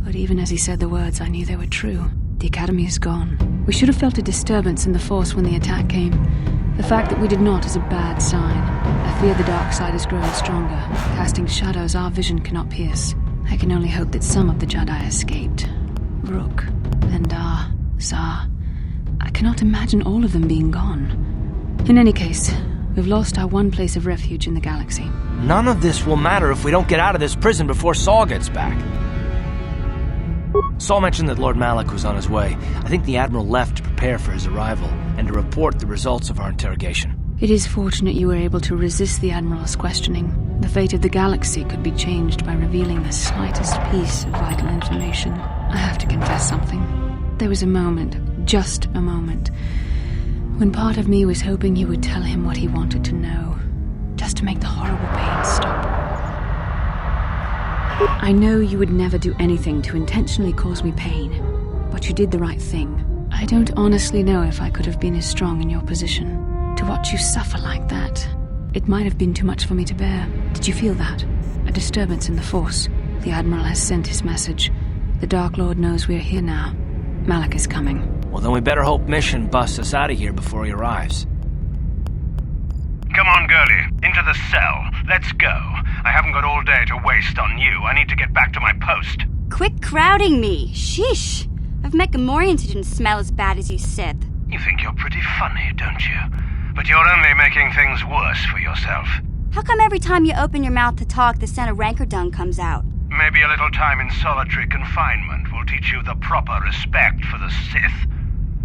But even as he said the words, I knew they were true. The Academy is gone. We should have felt a disturbance in the Force when the attack came. The fact that we did not is a bad sign. I fear the dark side is growing stronger, casting shadows our vision cannot pierce. I can only hope that some of the Jedi escaped. Rook, Endar, Zar. I cannot imagine all of them being gone. In any case, we've lost our one place of refuge in the galaxy. None of this will matter if we don't get out of this prison before Saul gets back. Saul mentioned that Lord Malik was on his way. I think the Admiral left to prepare for his arrival and to report the results of our interrogation. It is fortunate you were able to resist the Admiral's questioning. The fate of the galaxy could be changed by revealing the slightest piece of vital information. I have to confess something. There was a moment, just a moment, when part of me was hoping you would tell him what he wanted to know, just to make the horrible pain stop. I know you would never do anything to intentionally cause me pain, but you did the right thing. I don't honestly know if I could have been as strong in your position. To watch you suffer like that, it might have been too much for me to bear. Did you feel that? A disturbance in the Force. The Admiral has sent his message. The Dark Lord knows we're here now. Malik is coming. Well, then we better hope Mission busts us out of here before he arrives. Come on, girlie. Into the cell. Let's go. I haven't got all day to waste on you. I need to get back to my post. Quit crowding me. Sheesh. I've met Gamorreans who didn't smell as bad as you said. You think you're pretty funny, don't you? But you're only making things worse for yourself. How come every time you open your mouth to talk, the scent of rancor dung comes out? Maybe a little time in solitary confinement will teach you the proper respect for the Sith.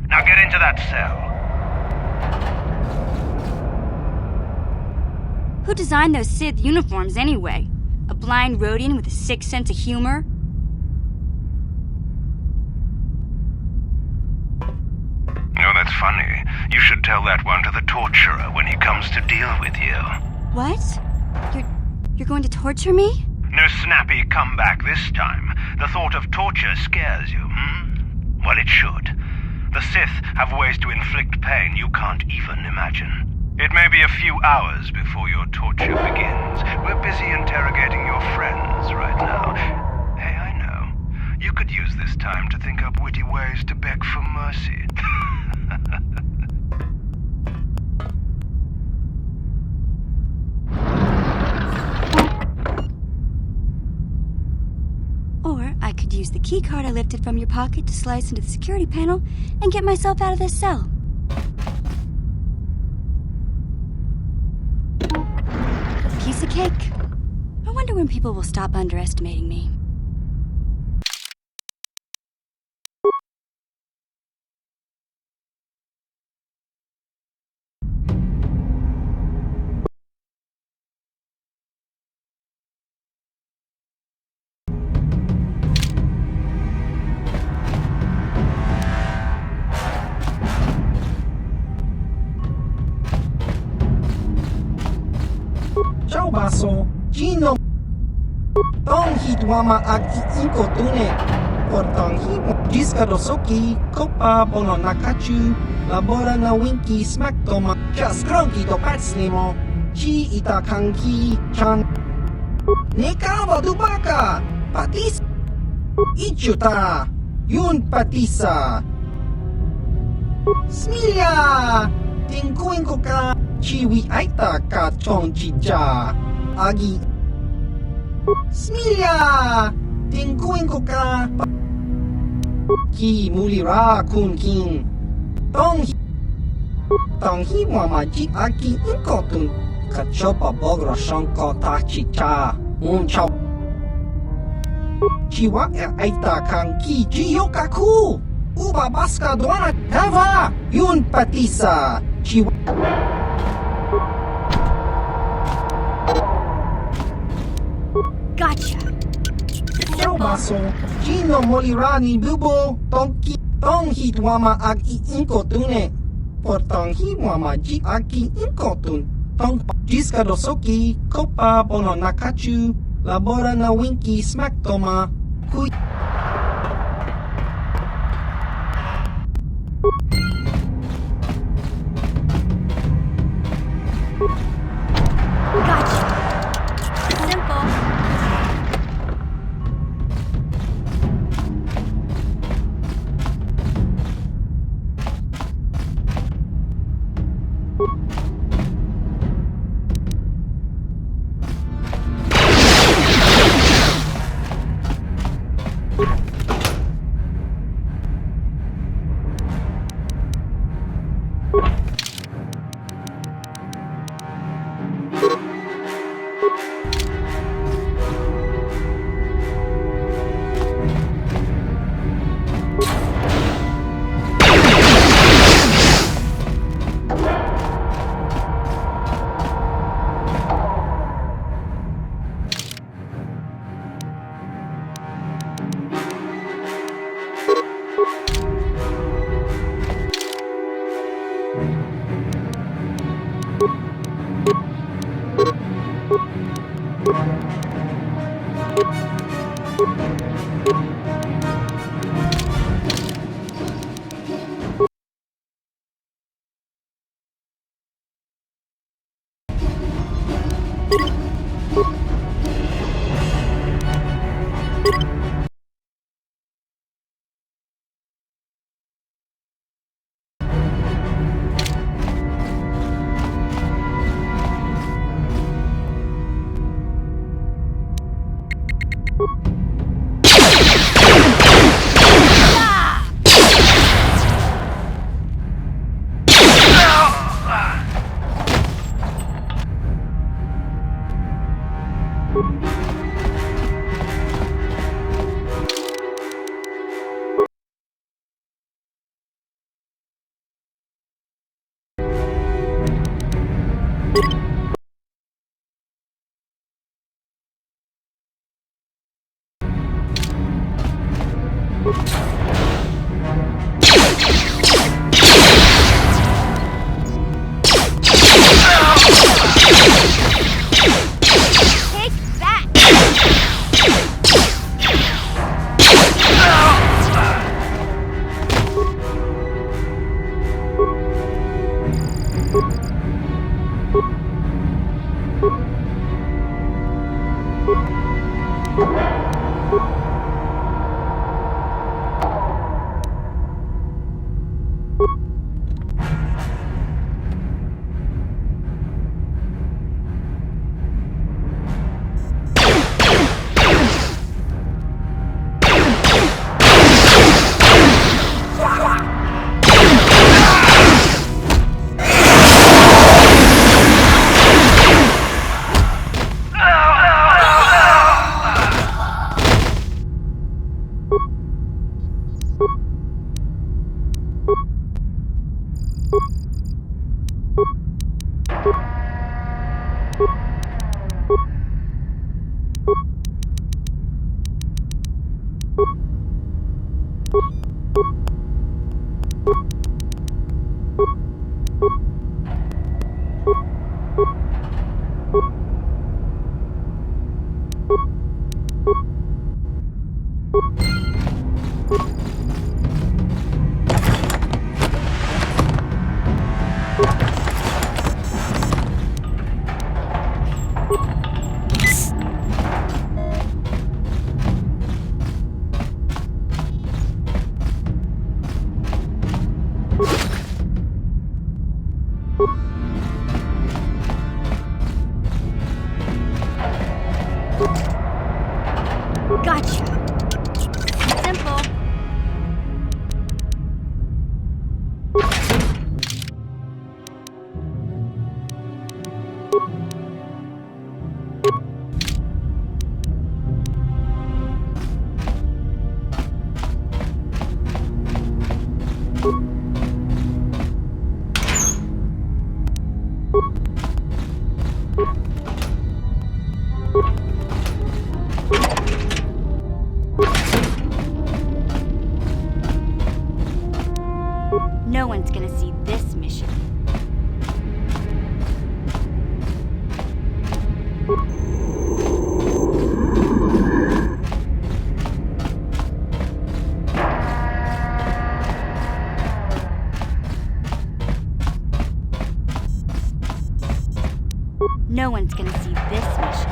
Now get into that cell. Who designed those Sith uniforms anyway? A blind Rhodian with a sick sense of humor? Oh, that's funny. You should tell that one to the torturer when he comes to deal with you. What? You're going to torture me? No snappy comeback this time. The thought of torture scares you, hmm? Well, it should. The Sith have ways to inflict pain you can't even imagine. It may be a few hours before your torture begins. We're busy interrogating your friends right now. Hey, I know. You could use this time to think up witty ways to beg for mercy. Or I could use the keycard I lifted from your pocket to slice into the security panel and get myself out of this cell. Piece of cake. I wonder when people will stop underestimating me. Ciao baso, Gino. Tong hitwama ag iinko tune. Portang himo diskadosoki, kopa bono nakachu, labora na winki smack toma, just cronky to patslimo, chi ita kanki chan. Nekawa dubaka, patis. Ichuta, yun patisa. Smilia, tingkuin ko ka. Chiwi aita ka chong chicha. Agi. Smilia! Tingkuin ko ka. Ki mulira kun king. Tonghi mamaji aki inkotun. Kachopa bogro shonko ta chicha. Chao. Chiwa aita kang ki jiyo kaku. Uba baska duana tava. Yun patisa. Chiwa. Gotcha. Ciao baso, Gino molirani bubo, tonghi wama ag iinko tune. Por tonghi wama ji aki inkotun. Tong jiskadosoki, kopa bono nakachu, labora na winki smack toma, kui. Gotcha. Simple. Gotcha. Simple. No one's gonna see this mission. No one's gonna see this mission.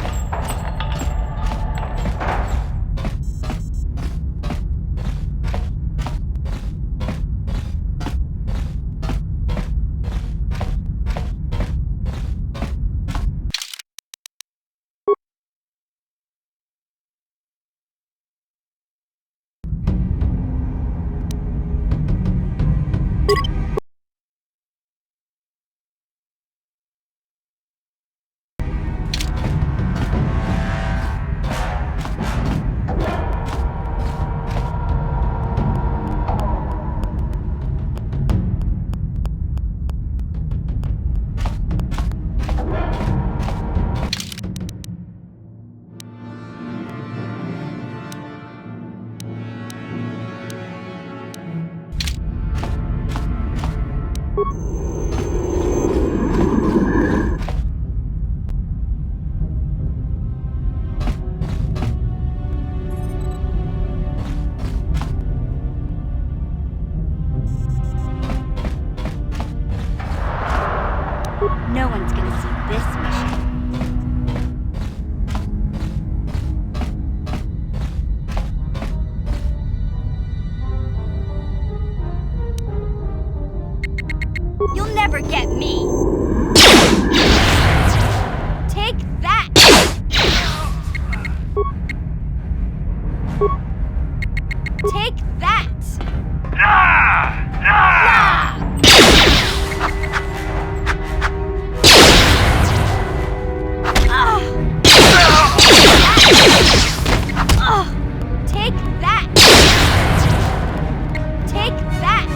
No one's gonna see this mission. You'll never get me. Take that. Take that. Take that! Take that!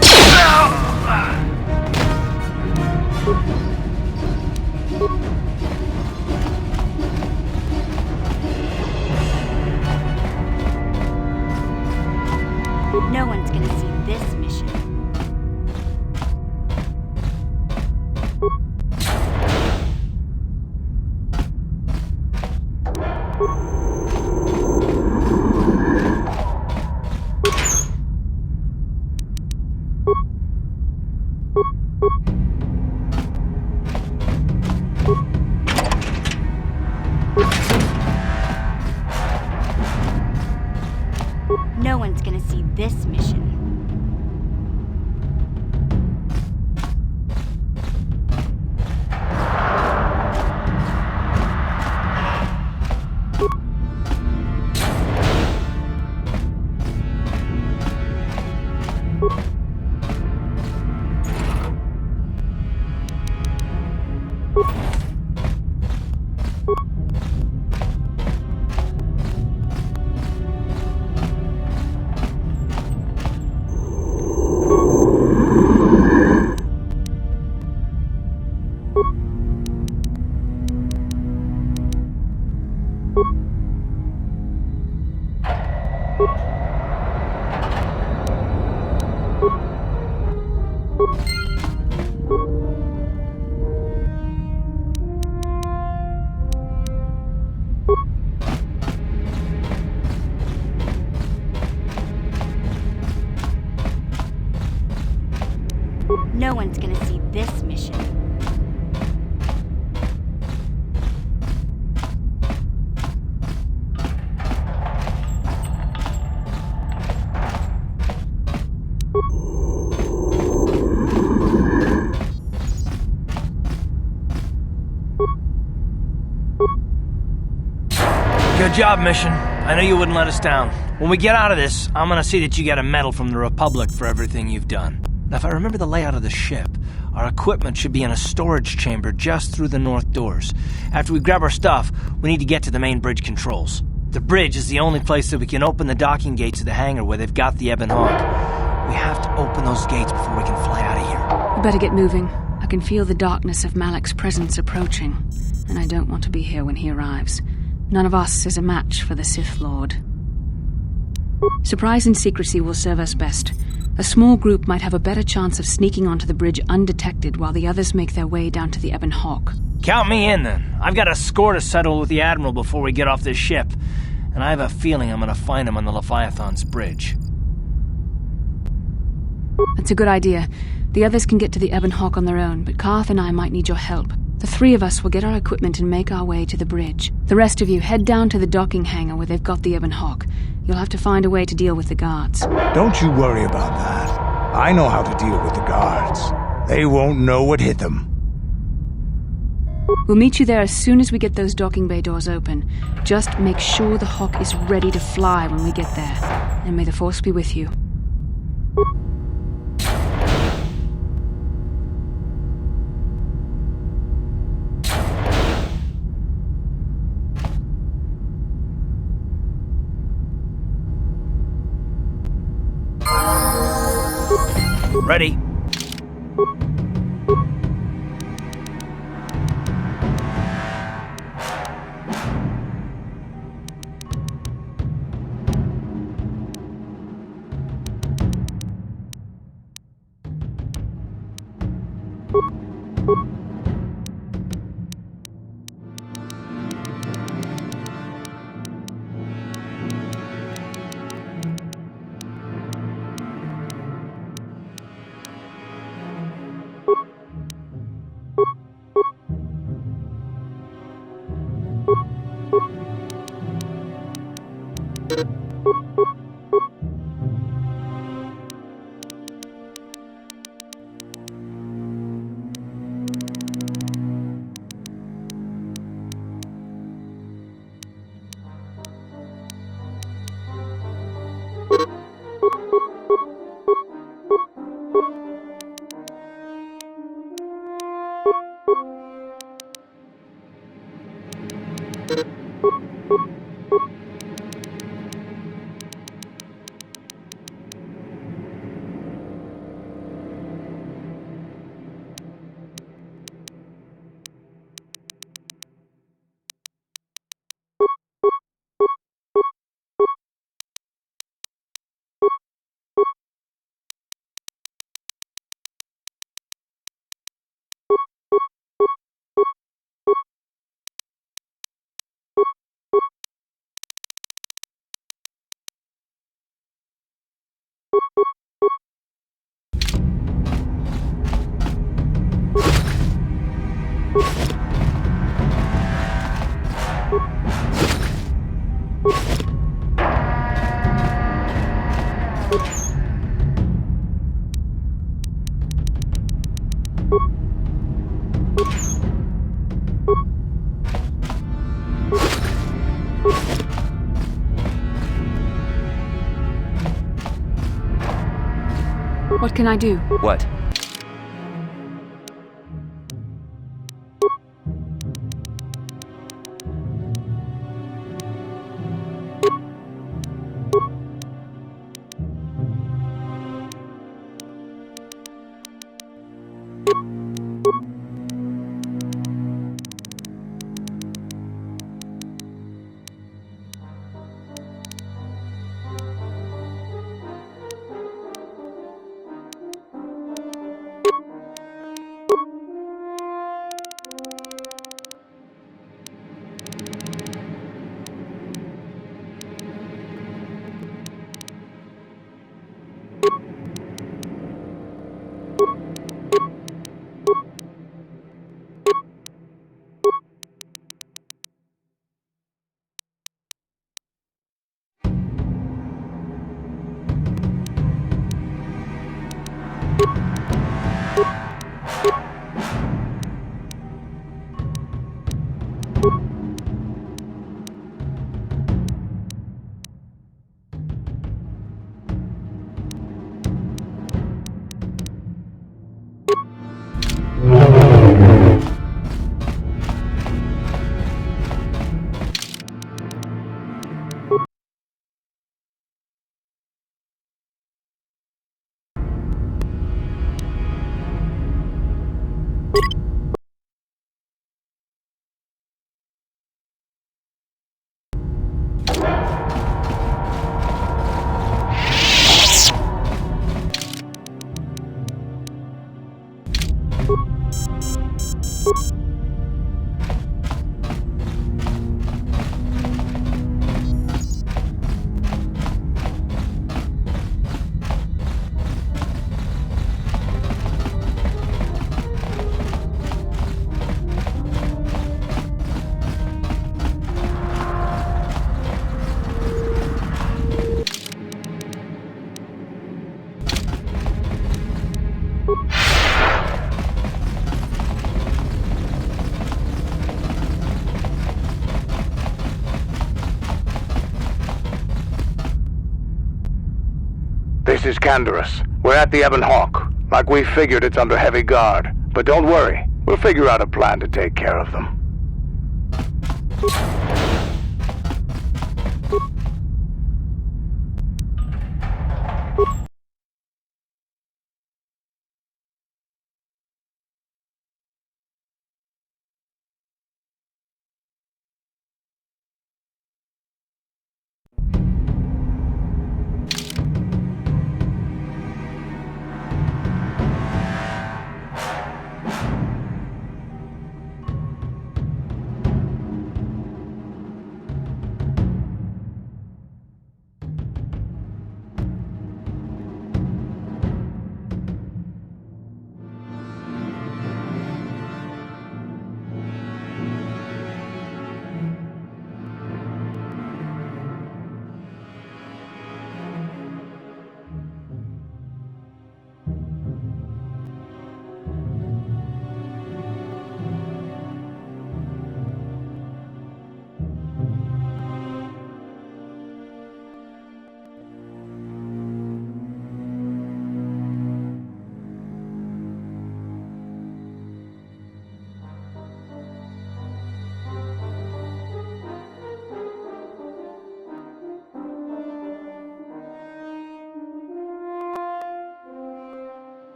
No one's gonna see this mission. Good job, mission. I know you wouldn't let us down. When we get out of this, I'm gonna see that you get a medal from the Republic for everything you've done. Now, if I remember the layout of the ship, our equipment should be in a storage chamber just through the north doors. After we grab our stuff, we need to get to the main bridge controls. The bridge is the only place that we can open the docking gates of the hangar where they've got the Ebon Hawk. We have to open those gates before we can fly out of here. We better get moving. I can feel the darkness of Malek's presence approaching, and I don't want to be here when he arrives. None of us is a match for the Sith Lord. Surprise and secrecy will serve us best. A small group might have a better chance of sneaking onto the bridge undetected while the others make their way down to the Ebon Hawk. Count me in, then. I've got a score to settle with the Admiral before we get off this ship, and I have a feeling I'm gonna find him on the Leviathan's bridge. That's a good idea. The others can get to the Ebon Hawk on their own, but Karth and I might need your help. The three of us will get our equipment and make our way to the bridge. The rest of you head down to the docking hangar where they've got the Ebon Hawk. You'll have to find a way to deal with the guards. Don't you worry about that. I know how to deal with the guards. They won't know what hit them. We'll meet you there as soon as we get those docking bay doors open. Just make sure the Hawk is ready to fly when we get there. And may the Force be with you. Ready. What can I do? What? This is Canderous. We're at the Ebon Hawk. Like we figured, it's under heavy guard. But don't worry, we'll figure out a plan to take care of them.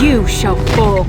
You shall fall.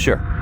Sure.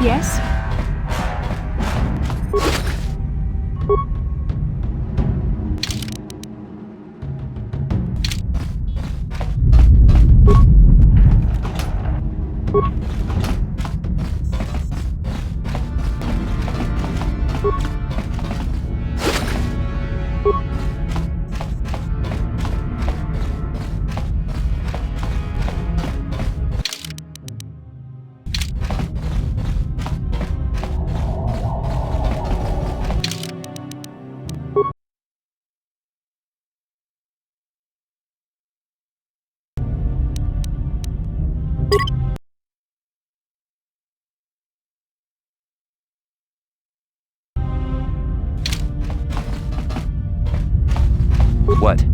Yes? What?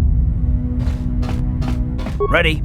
Ready.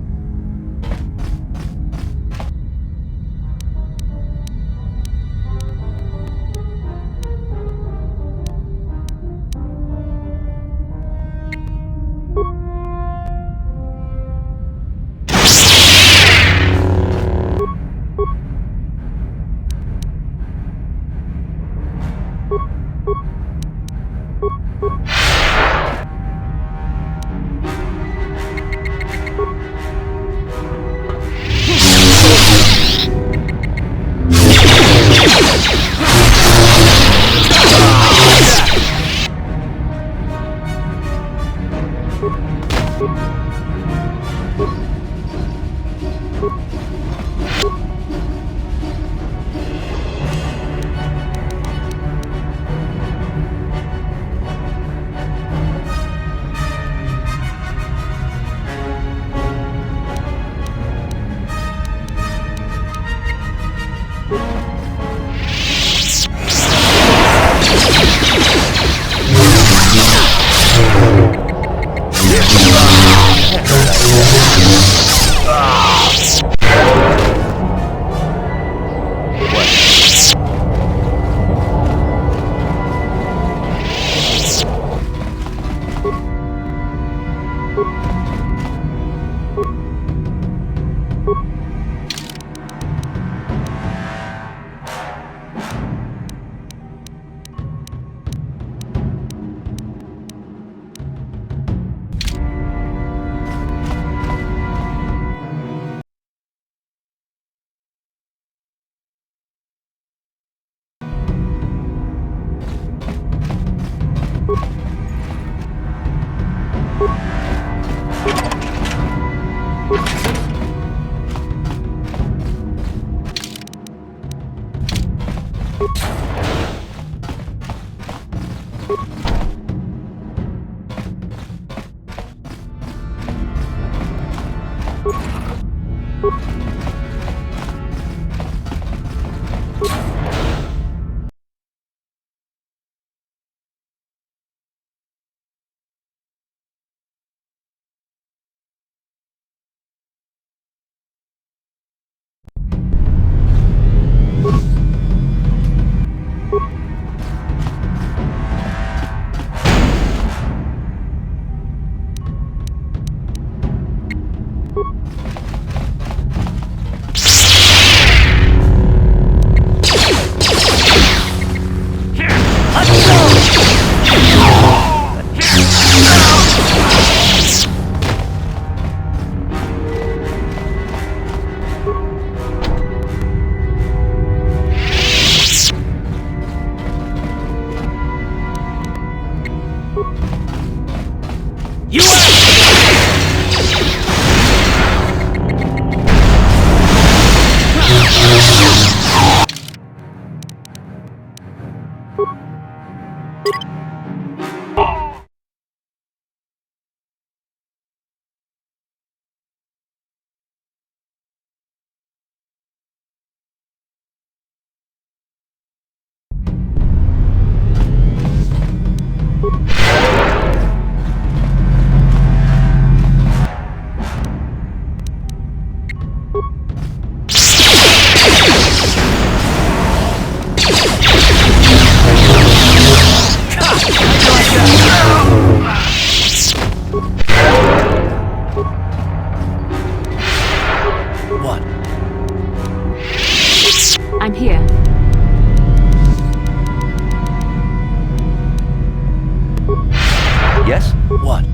Yes. What?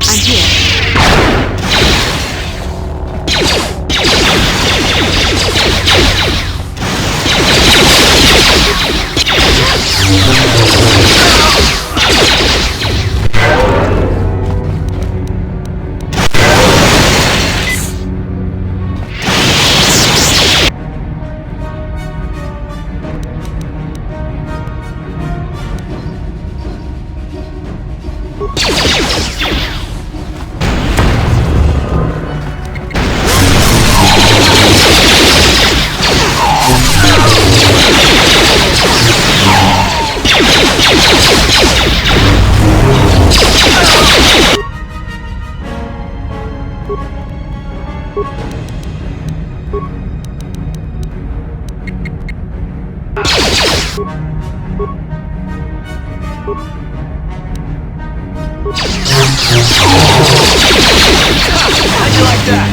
I'm here. How'd you like that?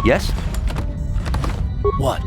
Yes? What?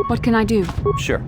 What can I do? Sure.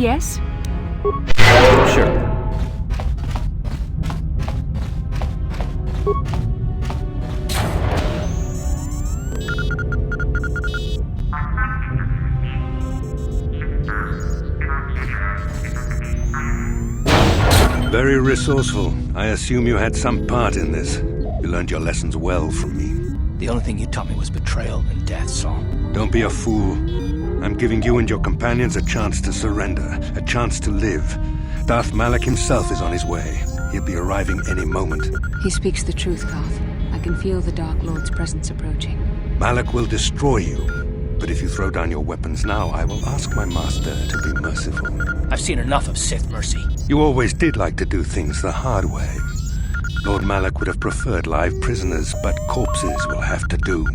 Yes? Sure. Very resourceful. I assume you had some part in this. You learned your lessons well from me. The only thing you taught me was betrayal and death, Saul. Don't be a fool. I'm giving you and your companions a chance to surrender, a chance to live. Darth Malak himself is on his way. He'll be arriving any moment. He speaks the truth, Carth. I can feel the Dark Lord's presence approaching. Malak will destroy you. But if you throw down your weapons now, I will ask my master to be merciful. I've seen enough of Sith mercy. You always did like to do things the hard way. Lord Malak would have preferred live prisoners, but corpses will have to do.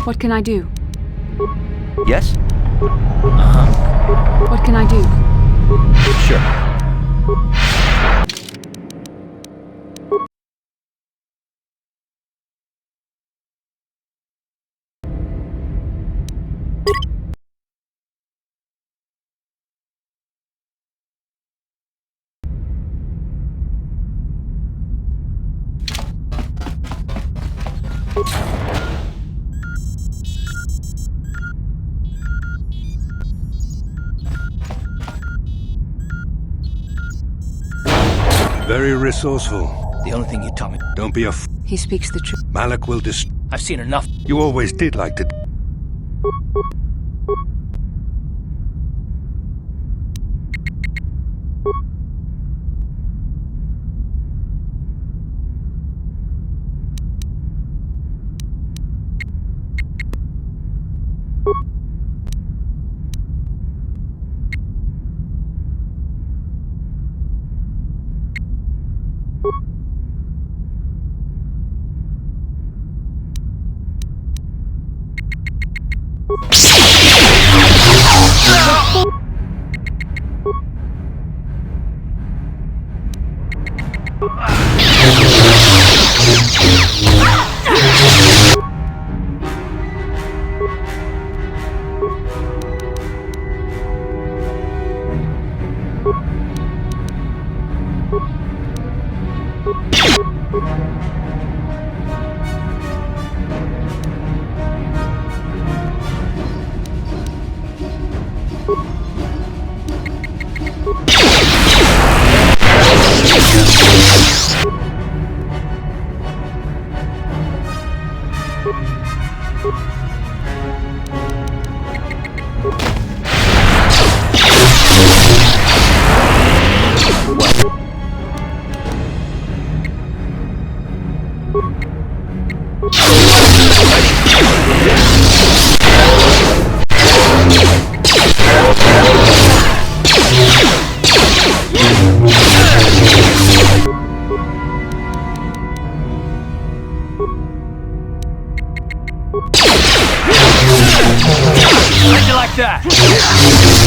What can I do? Yes? What can I do? Sure. Very resourceful. The only thing you taught me. Don't be a He speaks the truth. Malik will I've seen enough. You always did like to... How'd you like that?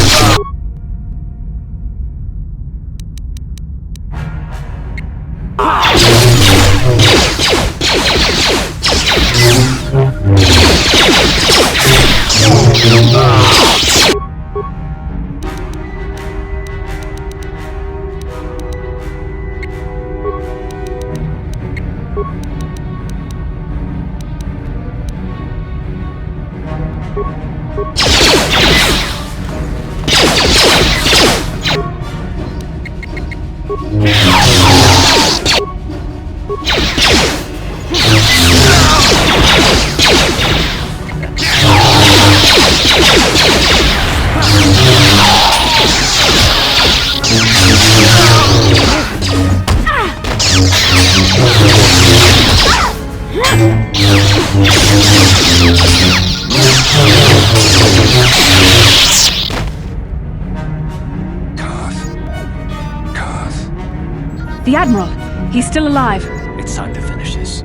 The Admiral, he's still alive. It's time to finish this.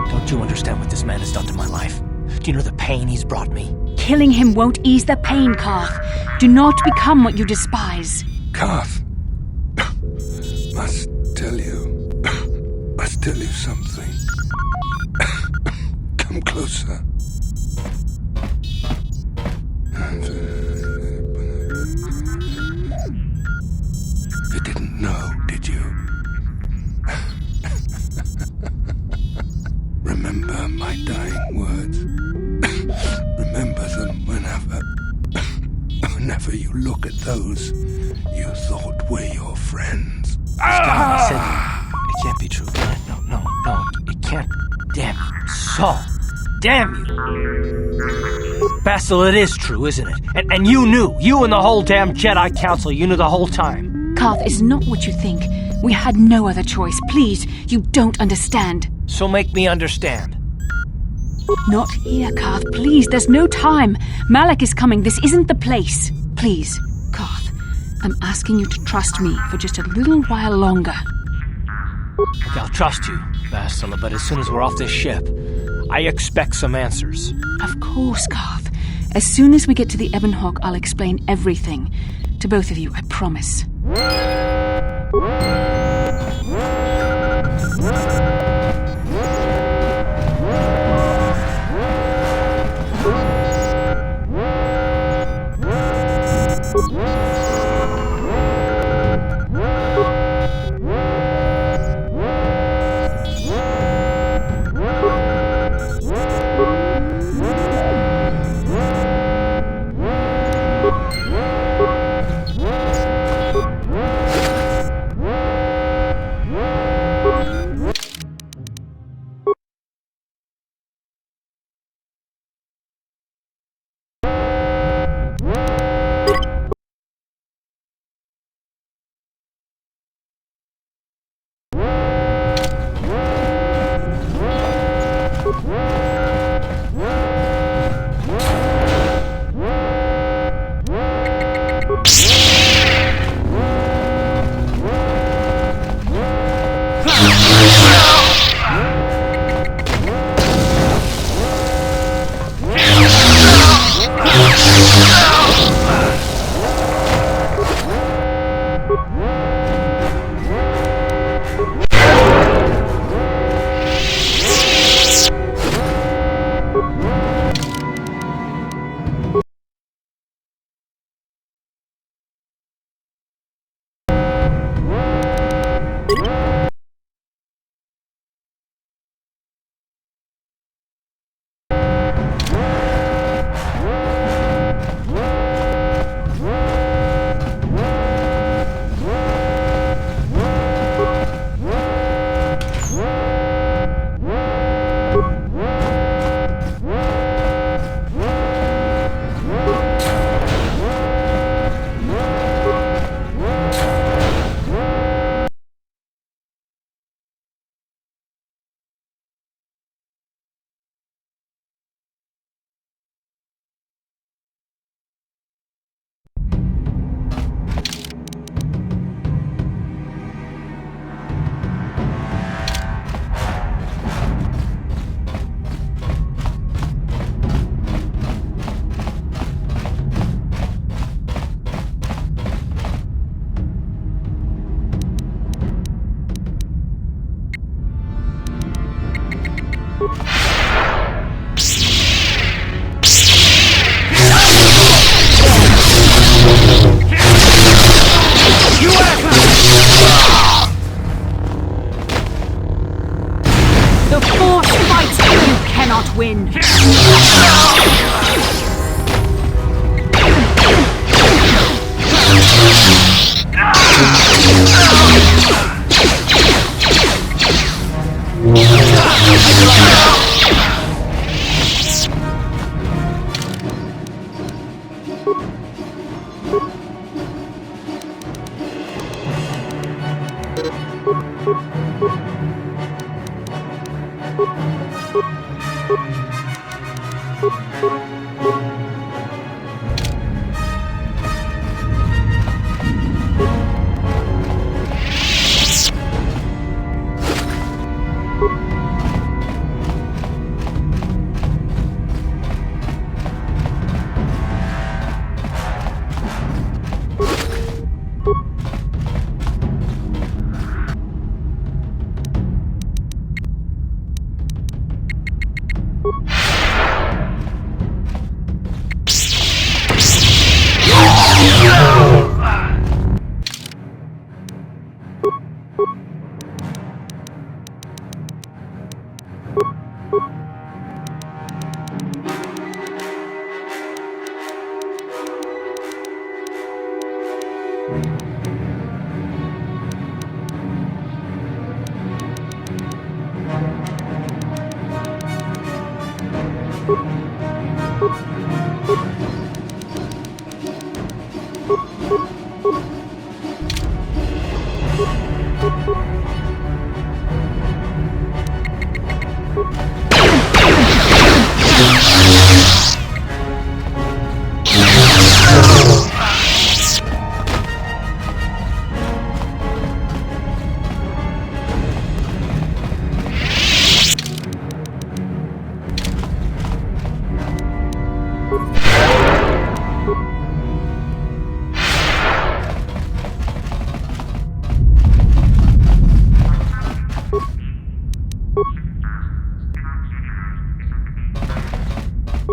Don't you understand what this man has done to my life? Do you know the pain he's brought me? Killing him won't ease the pain, Karth. Do not become what you despise. Karth, must tell you something. Come closer. You didn't know, did you? Remember my dying words. Remember them whenever you look at those you thought were your friends. Scott said it can't be true. No, it can't. Damn you, Saul. Damn you. Basil, it is true, isn't it? And you knew. You and the whole damn Jedi Council, you knew the whole time. Karth is not what you think. We had no other choice. Please, you don't understand. So make me understand. Not here, Karth. Please, there's no time. Malak is coming. This isn't the place. Please, Karth, I'm asking you to trust me for just a little while longer. Okay, I'll trust you, Bastila, but as soon as we're off this ship, I expect some answers. Of course, Karth. As soon as we get to the Ebon Hawk, I'll explain everything. To both of you, I promise.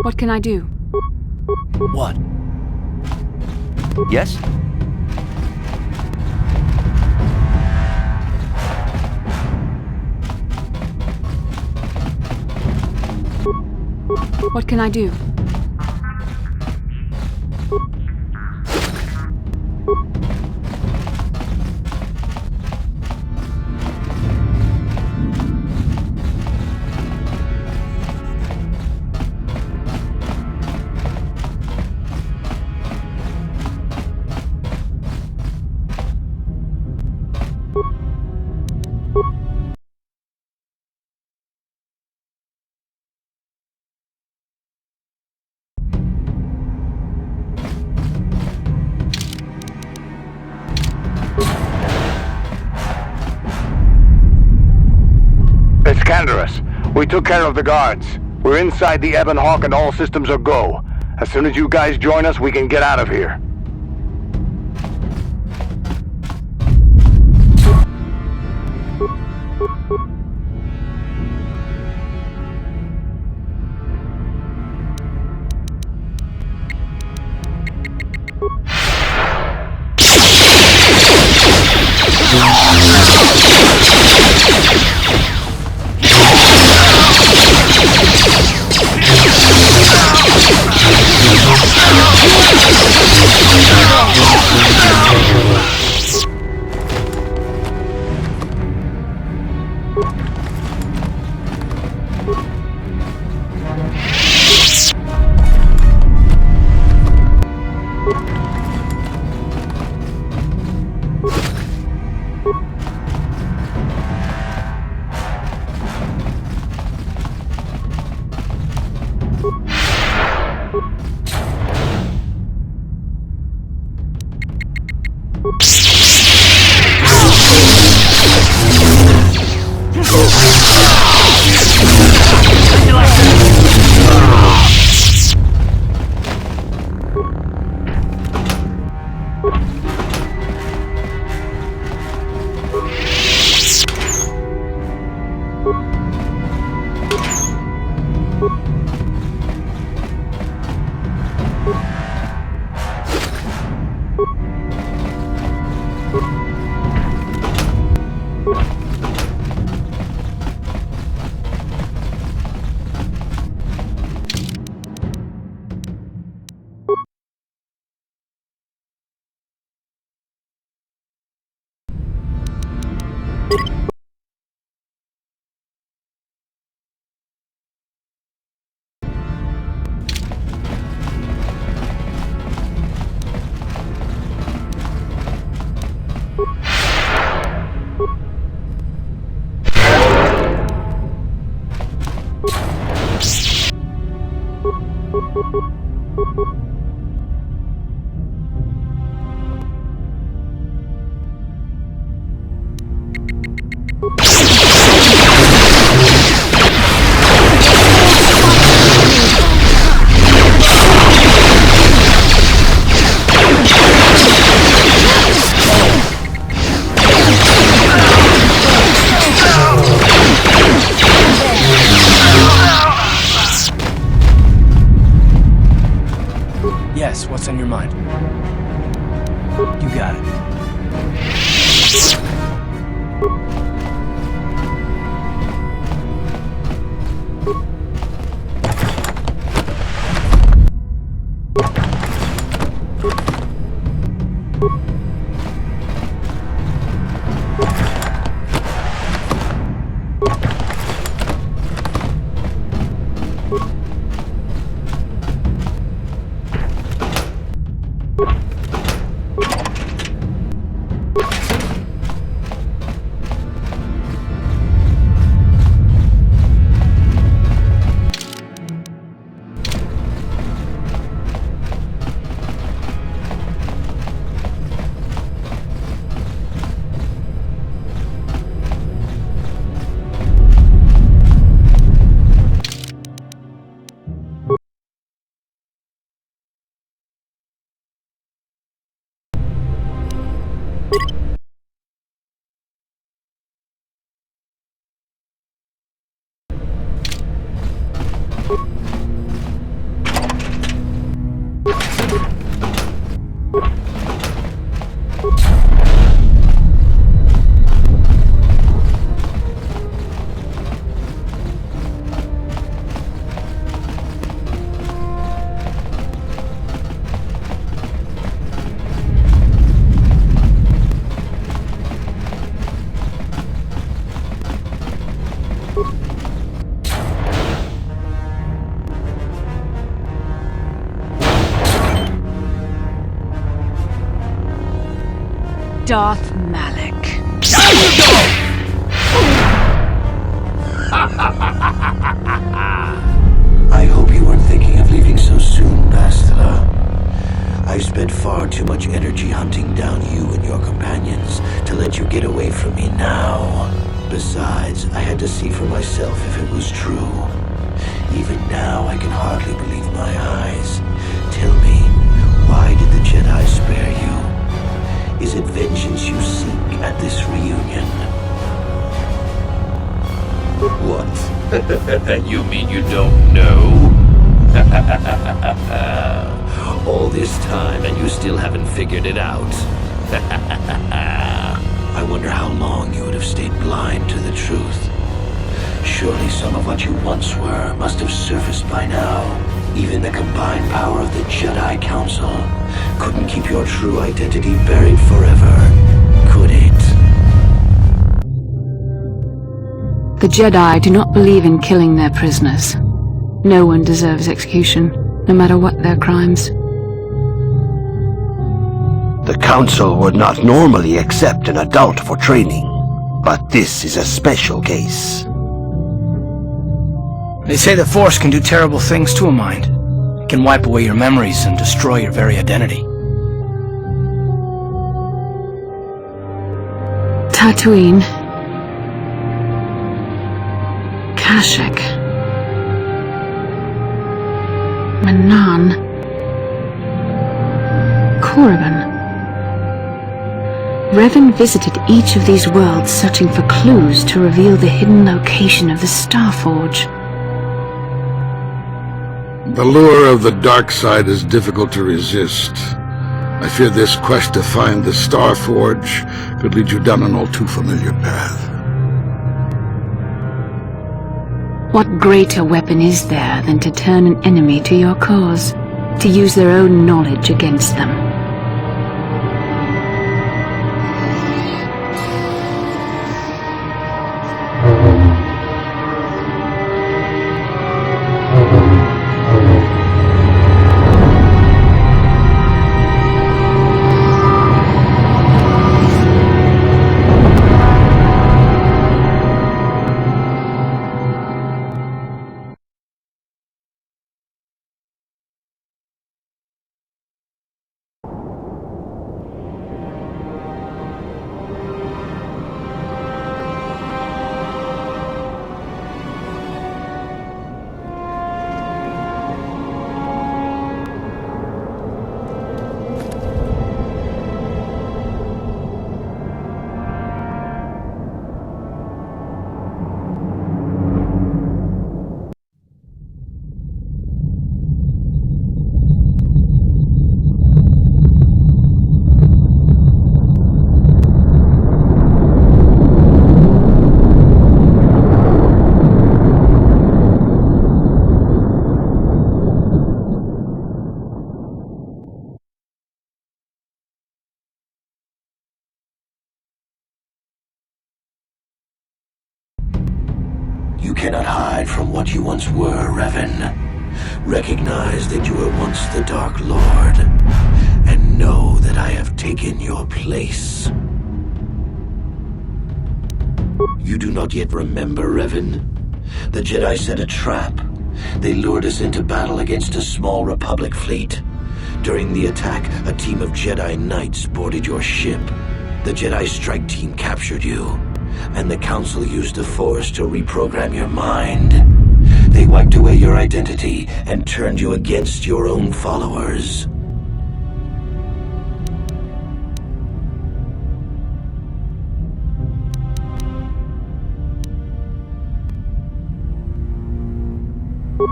What can I do? What? Yes? What can I do? It's Canderous. We took care of the guards. We're inside the Ebon Hawk and all systems are go. As soon as you guys join us, we can get out of here. Yes, what's on your mind? You got it. Darth Malak. I hope you weren't thinking of leaving so soon, Bastila. I've spent far too much energy hunting down you and your companions to let you get away from me now. Besides, I had to see for myself if it was true. Even now, I can hardly believe my eyes. Tell me, why did the Jedi spare you? Is it vengeance you seek at this reunion? What? You mean you don't know? All this time and you still haven't figured it out. I wonder how long you would have stayed blind to the truth. Surely some of what you once were must have surfaced by now. Even the combined power of the Jedi Council couldn't keep your true identity buried forever, could it? The Jedi do not believe in killing their prisoners. No one deserves execution, no matter what their crimes. The Council would not normally accept an adult for training, but this is a special case. They say the Force can do terrible things to a mind. It can wipe away your memories and destroy your very identity. Tatooine. Kashyyyk. Manaan. Korriban. Revan visited each of these worlds searching for clues to reveal the hidden location of the Starforge. The lure of the dark side is difficult to resist. I fear this quest to find the Starforge could lead you down an all too familiar path. What greater weapon is there than to turn an enemy to your cause, to use their own knowledge against them? cannot hide from what you once were, Revan. Recognize that you were once the Dark Lord, and know that I have taken your place. You do not yet remember, Revan? The Jedi set a trap. They lured us into battle against a small Republic fleet. During the attack, a team of Jedi Knights boarded your ship. The Jedi strike team captured you, and the Council used the Force to reprogram your mind. They wiped away your identity and turned you against your own followers.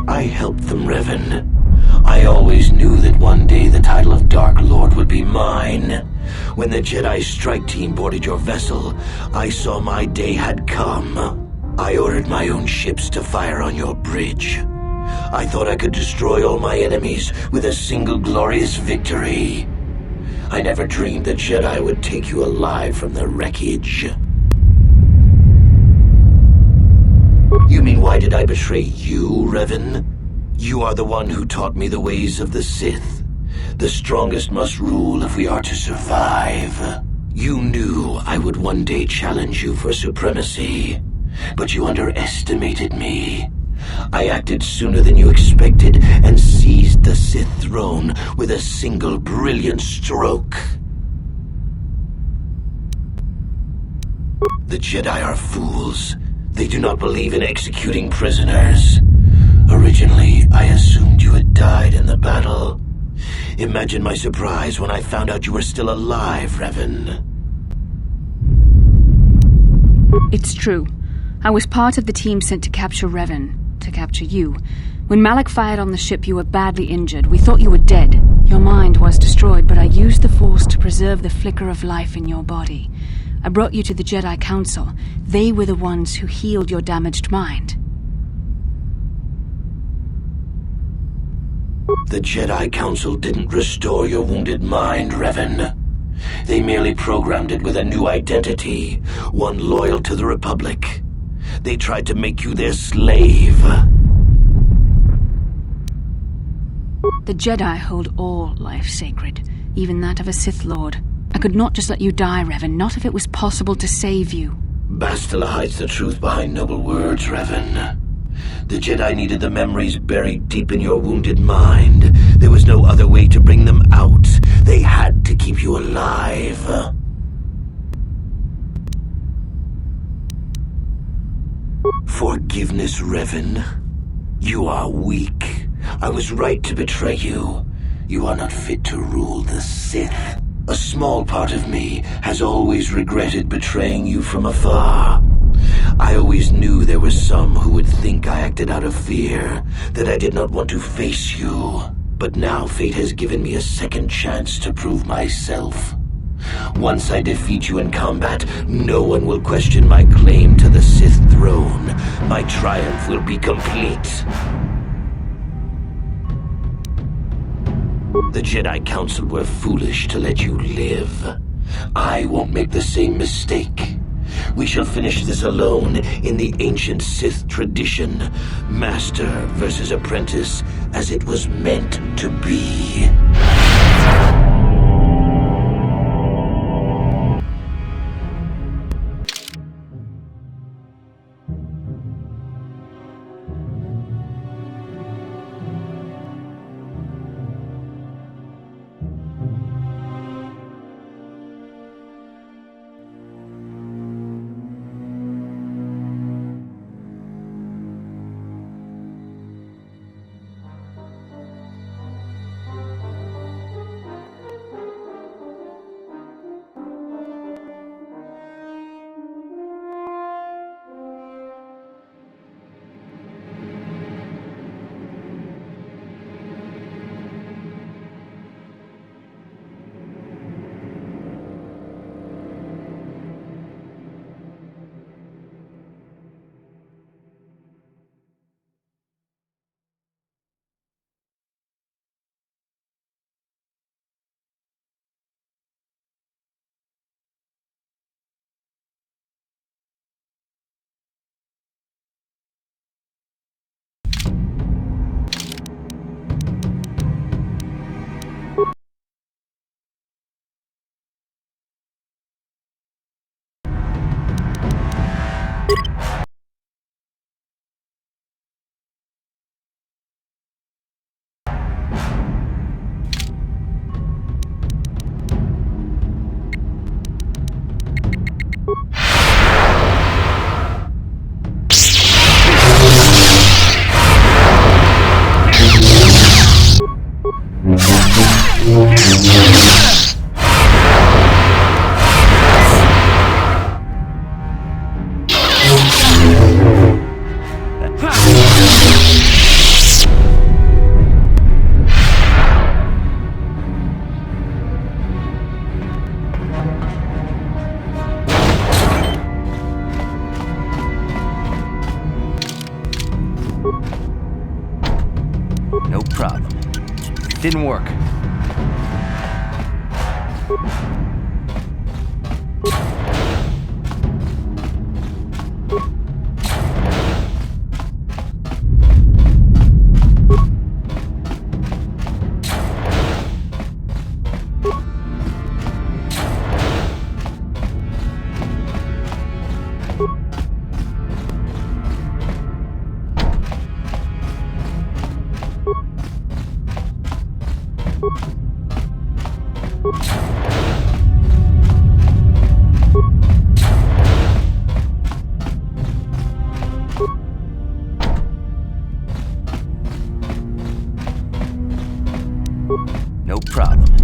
I helped them, Revan. I always knew that one day the title of Dark Lord would be mine. When the Jedi strike team boarded your vessel, I saw my day had come. I ordered my own ships to fire on your bridge. I thought I could destroy all my enemies with a single glorious victory. I never dreamed the Jedi would take you alive from the wreckage. You mean, why did I betray you, Revan? You are the one who taught me the ways of the Sith. The strongest must rule if we are to survive. You knew I would one day challenge you for supremacy, but you underestimated me. I acted sooner than you expected and seized the Sith throne with a single brilliant stroke. The Jedi are fools. They do not believe in executing prisoners. Originally, I assumed you had died in the battle. Imagine my surprise when I found out you were still alive, Revan. It's true. I was part of the team sent to capture Revan, to capture you. When Malak fired on the ship, you were badly injured. We thought you were dead. Your mind was destroyed, but I used the Force to preserve the flicker of life in your body. I brought you to the Jedi Council. They were the ones who healed your damaged mind. The Jedi Council didn't restore your wounded mind, Revan. They merely programmed it with a new identity, one loyal to the Republic. They tried to make you their slave. The Jedi hold all life sacred, even that of a Sith Lord. I could not just let you die, Revan, not if it was possible to save you. Bastila hides the truth behind noble words, Revan. The Jedi needed the memories buried deep in your wounded mind. There was no other way to bring them out. They had to keep you alive. Forgiveness, Revan. You are weak. I was right to betray you. You are not fit to rule the Sith. A small part of me has always regretted betraying you from afar. I always knew there were some who would think I acted out of fear, that I did not want to face you. But now fate has given me a second chance to prove myself. Once I defeat you in combat, no one will question my claim to the Sith throne. My triumph will be complete. The Jedi Council were foolish to let you live. I won't make the same mistake. We shall finish this alone in the ancient Sith tradition. Master versus apprentice, as it was meant to be. Didn't work. No problem.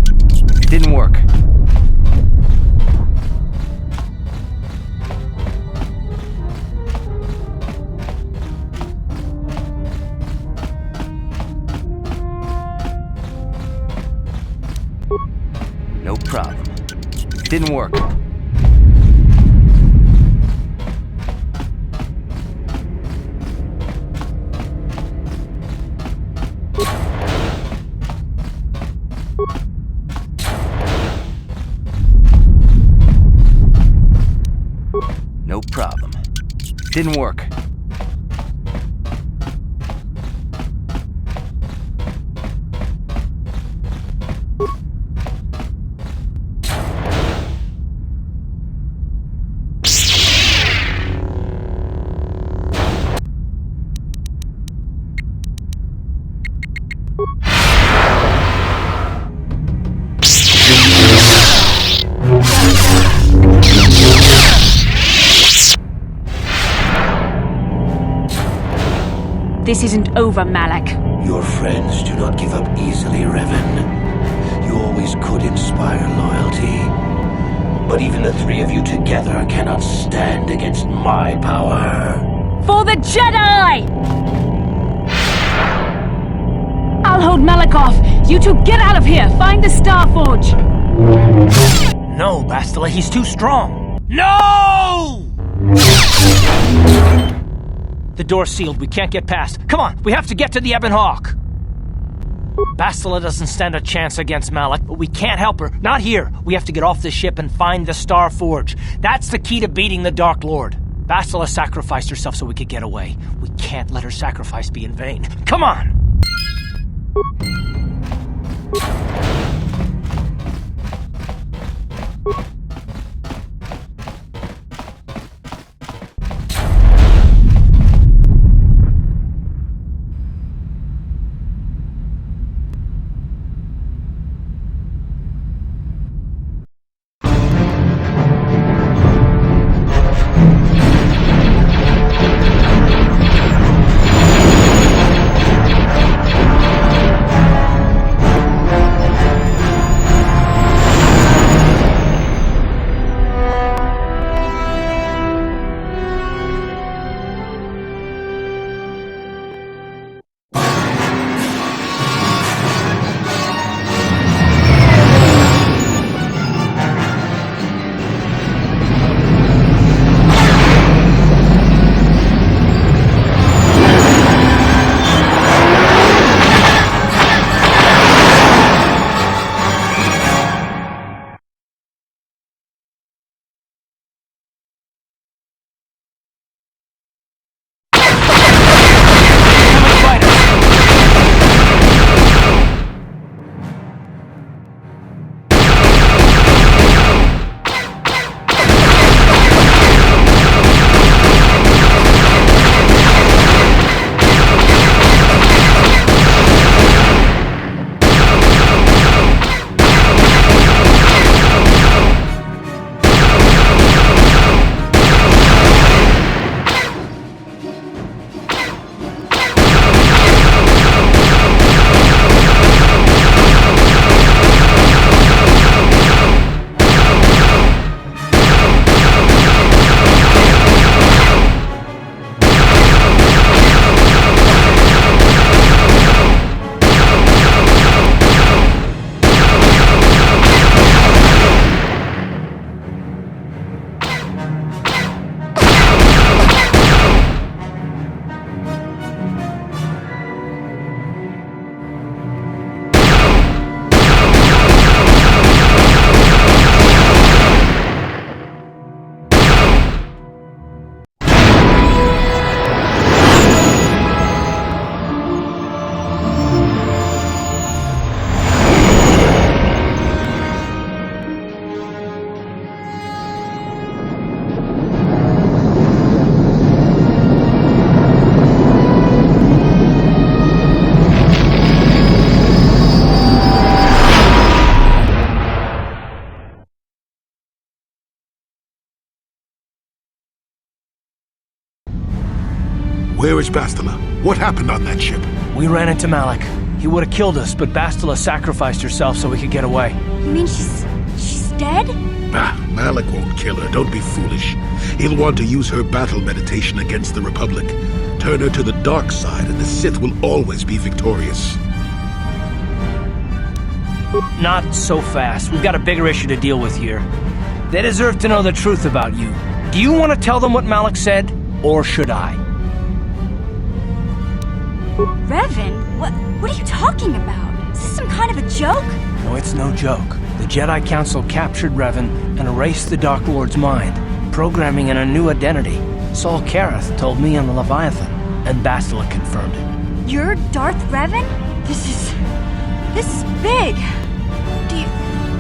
Didn't work. No problem. Didn't work. No problem. Didn't work. This isn't over, Malak. Your friends do not give up easily, Revan. You always could inspire loyalty. But even the three of you together cannot stand against my power. For the Jedi! I'll hold Malak off. You two get out of here. Find the Star Forge. No, Bastila, he's too strong. No! The door's sealed. We can't get past. Come on, we have to get to the Ebon Hawk. Bastila doesn't stand a chance against Malak, but we can't help her. Not here. We have to get off the ship and find the Star Forge. That's the key to beating the Dark Lord. Bastila sacrificed herself so we could get away. We can't let her sacrifice be in vain. Come on! Where is Bastila? What happened on that ship? We ran into Malik. He would have killed us, but Bastila sacrificed herself so we could get away. You mean she's dead? Bah, Malik won't kill her. Don't be foolish. He'll want to use her battle meditation against the Republic. Turn her to the dark side, and the Sith will always be victorious. Not so fast. We've got a bigger issue to deal with here. They deserve to know the truth about you. Do you want to tell them what Malik said, or should I? Revan? What are you talking about? Is this some kind of a joke? No, it's no joke. The Jedi Council captured Revan and erased the Dark Lord's mind, programming in a new identity. Saul Karath told me on the Leviathan, and Bastila confirmed it. You're Darth Revan? This is big.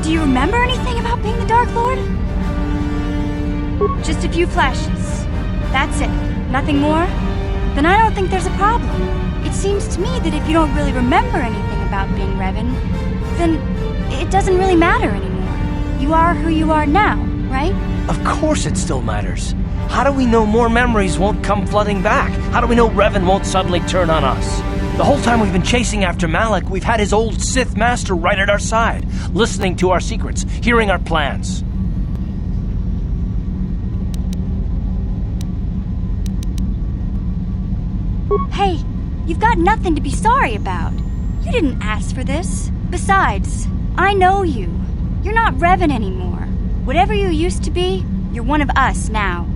Do you remember anything about being the Dark Lord? Just a few flashes. That's it. Nothing more? Then I don't think there's a problem. It seems to me that if you don't really remember anything about being Revan, then it doesn't really matter anymore. You are who you are now, right? Of course it still matters. How do we know more memories won't come flooding back? How do we know Revan won't suddenly turn on us? The whole time we've been chasing after Malik, we've had his old Sith master right at our side, listening to our secrets, hearing our plans. Hey, you've got nothing to be sorry about. You didn't ask for this. Besides, I know you. You're not Revan anymore. Whatever you used to be, you're one of us now.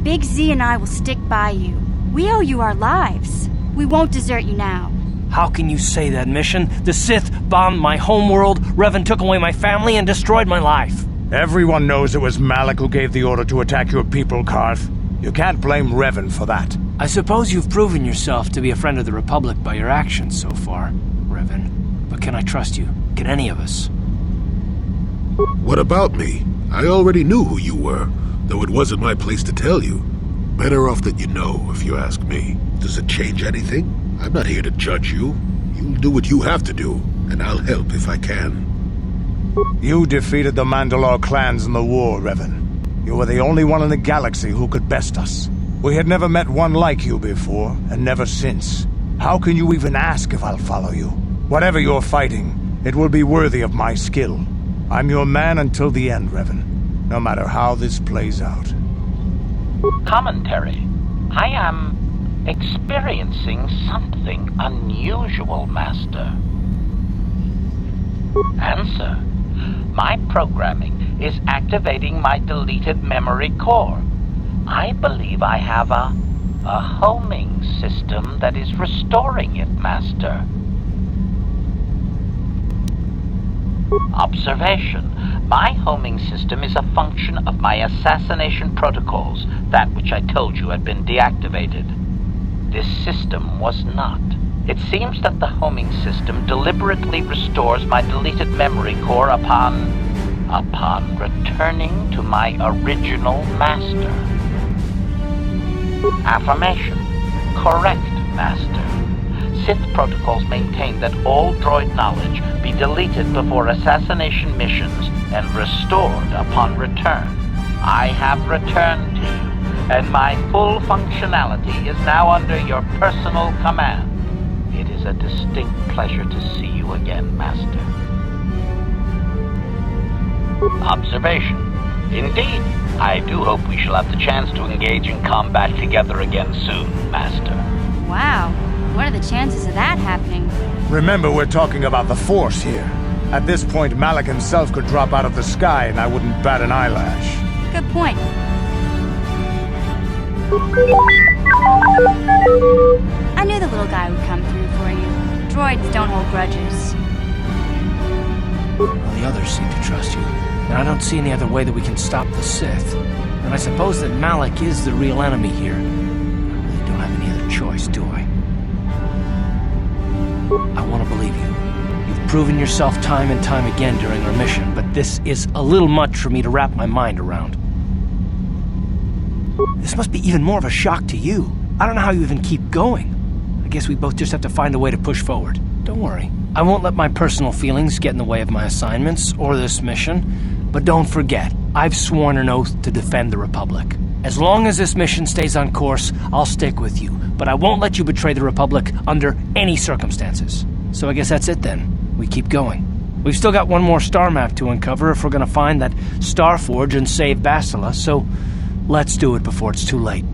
Big Z and I will stick by you. We owe you our lives. We won't desert you now. How can you say that, Mission? The Sith bombed my homeworld, Revan took away my family, and destroyed my life. Everyone knows it was Malik who gave the order to attack your people, Karth. You can't blame Revan for that. I suppose you've proven yourself to be a friend of the Republic by your actions so far, Revan. But can I trust you? Can any of us? What about me? I already knew who you were, though it wasn't my place to tell you. Better off that you know, if you ask me. Does it change anything? I'm not here to judge you. You'll do what you have to do, and I'll help if I can. You defeated the Mandalore clans in the war, Revan. You were the only one in the galaxy who could best us. We had never met one like you before, and never since. How can you even ask if I'll follow you? Whatever you're fighting, it will be worthy of my skill. I'm your man until the end, Revan, no matter how this plays out. Commentary. I am experiencing something unusual, Master. Answer. My programming is activating my deleted memory core. I believe I have a homing system that is restoring it, Master. Observation. My homing system is a function of my assassination protocols, that which I told you had been deactivated. This system was not. It seems that the homing system deliberately restores my deleted memory core upon returning to my original master. Affirmation. Correct, Master. Sith protocols maintain that all droid knowledge be deleted before assassination missions and restored upon return. I have returned to you, and my full functionality is now under your personal command. It is a distinct pleasure to see you again, Master. Observation. Indeed, I do hope we shall have the chance to engage in combat together again soon, Master. Wow, what are the chances of that happening? Remember, we're talking about the Force here. At this point, Malik himself could drop out of the sky and I wouldn't bat an eyelash. Good point. I knew the little guy would come through for you. Droids don't hold grudges. Well, the others seem to trust you, and I don't see any other way that we can stop the Sith. And I suppose that Malik is the real enemy here. I really don't have any other choice, do I? I want to believe you. You've proven yourself time and time again during our mission, but this is a little much for me to wrap my mind around. This must be even more of a shock to you. I don't know how you even keep going. I guess we both just have to find a way to push forward. Don't worry. I won't let my personal feelings get in the way of my assignments or this mission. But don't forget, I've sworn an oath to defend the Republic. As long as this mission stays on course, I'll stick with you, but I won't let you betray the Republic under any circumstances. So I guess that's it then. We keep going. We've still got one more star map to uncover if we're gonna find that Star Forge and save Bastila, so let's do it before it's too late.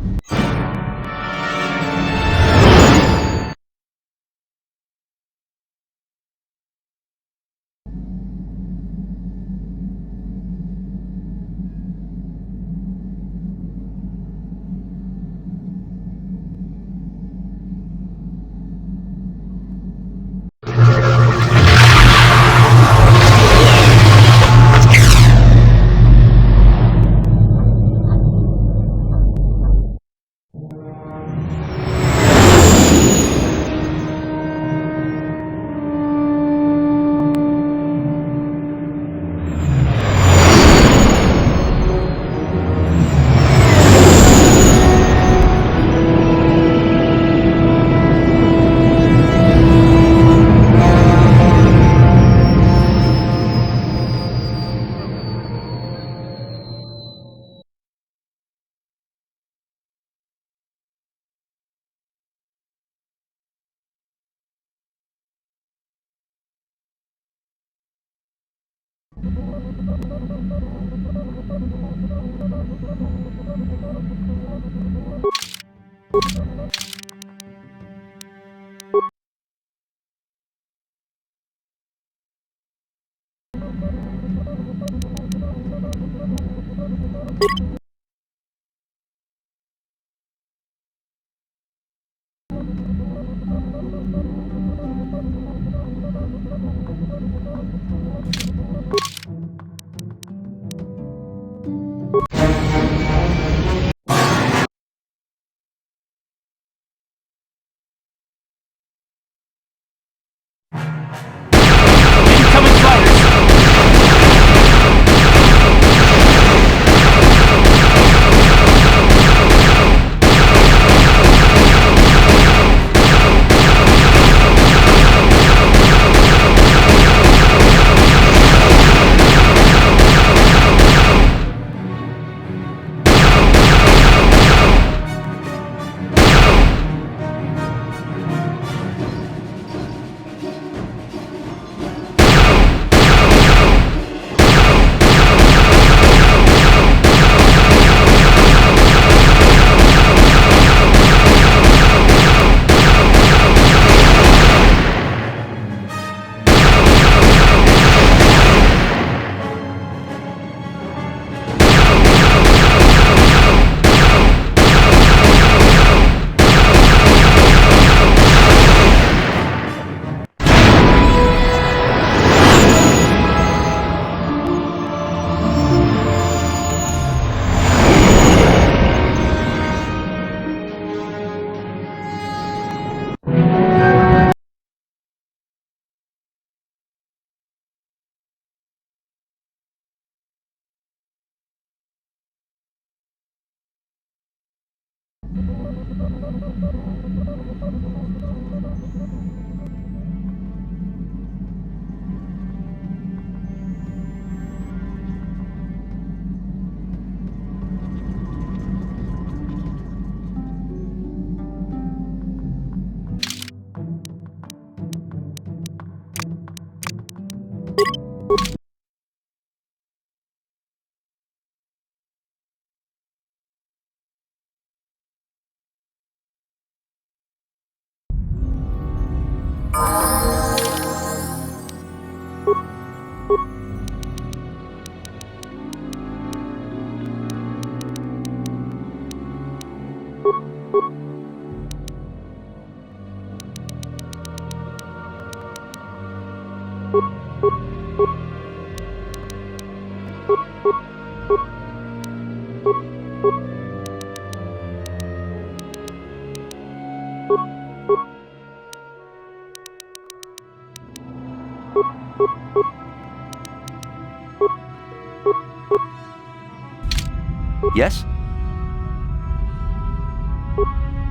Yes?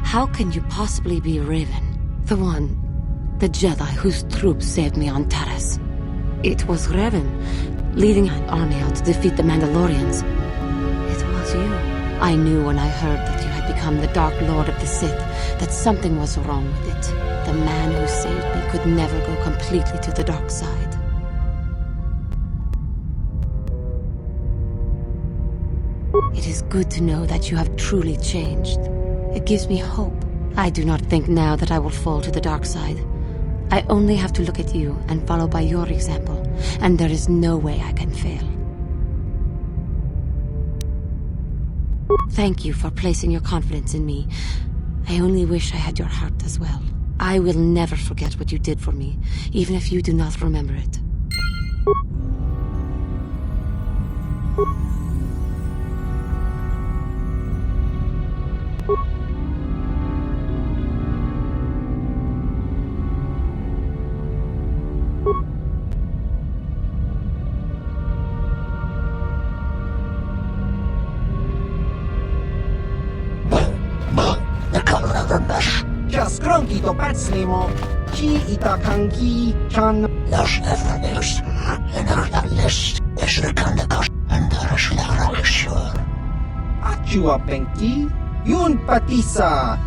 How can you possibly be Revan? The Jedi whose troops saved me on Taris. It was Revan. leading an army out to defeat the Mandalorians. It was you. I knew when I heard that you had become the Dark Lord of the Sith that something was wrong with it. The man who saved me could never go completely to the dark side. It is good to know that you have truly changed. It gives me hope. I do not think now that I will fall to the dark side. I only have to look at you and follow by your example, and there is no way I can fail. Thank you for placing your confidence in me. I only wish I had your heart as well. I will never forget what you did for me, even if you do not remember it. Skronki to pacnimo, ki itakanki chan. Los efforts and our list is recondicus and the resurrection. Achua penki, yun patisa.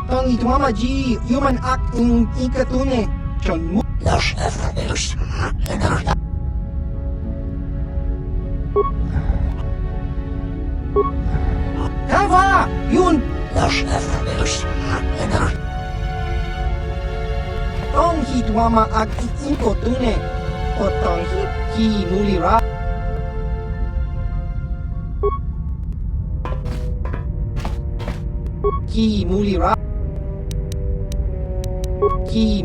Tong itwamaji, human act in ikatune, chon mu. Los efforts and our Kava, yun. Los efforts and our Tong hitwama ag ikotune, o tong hit ki mulira. Ki mulira. Ki.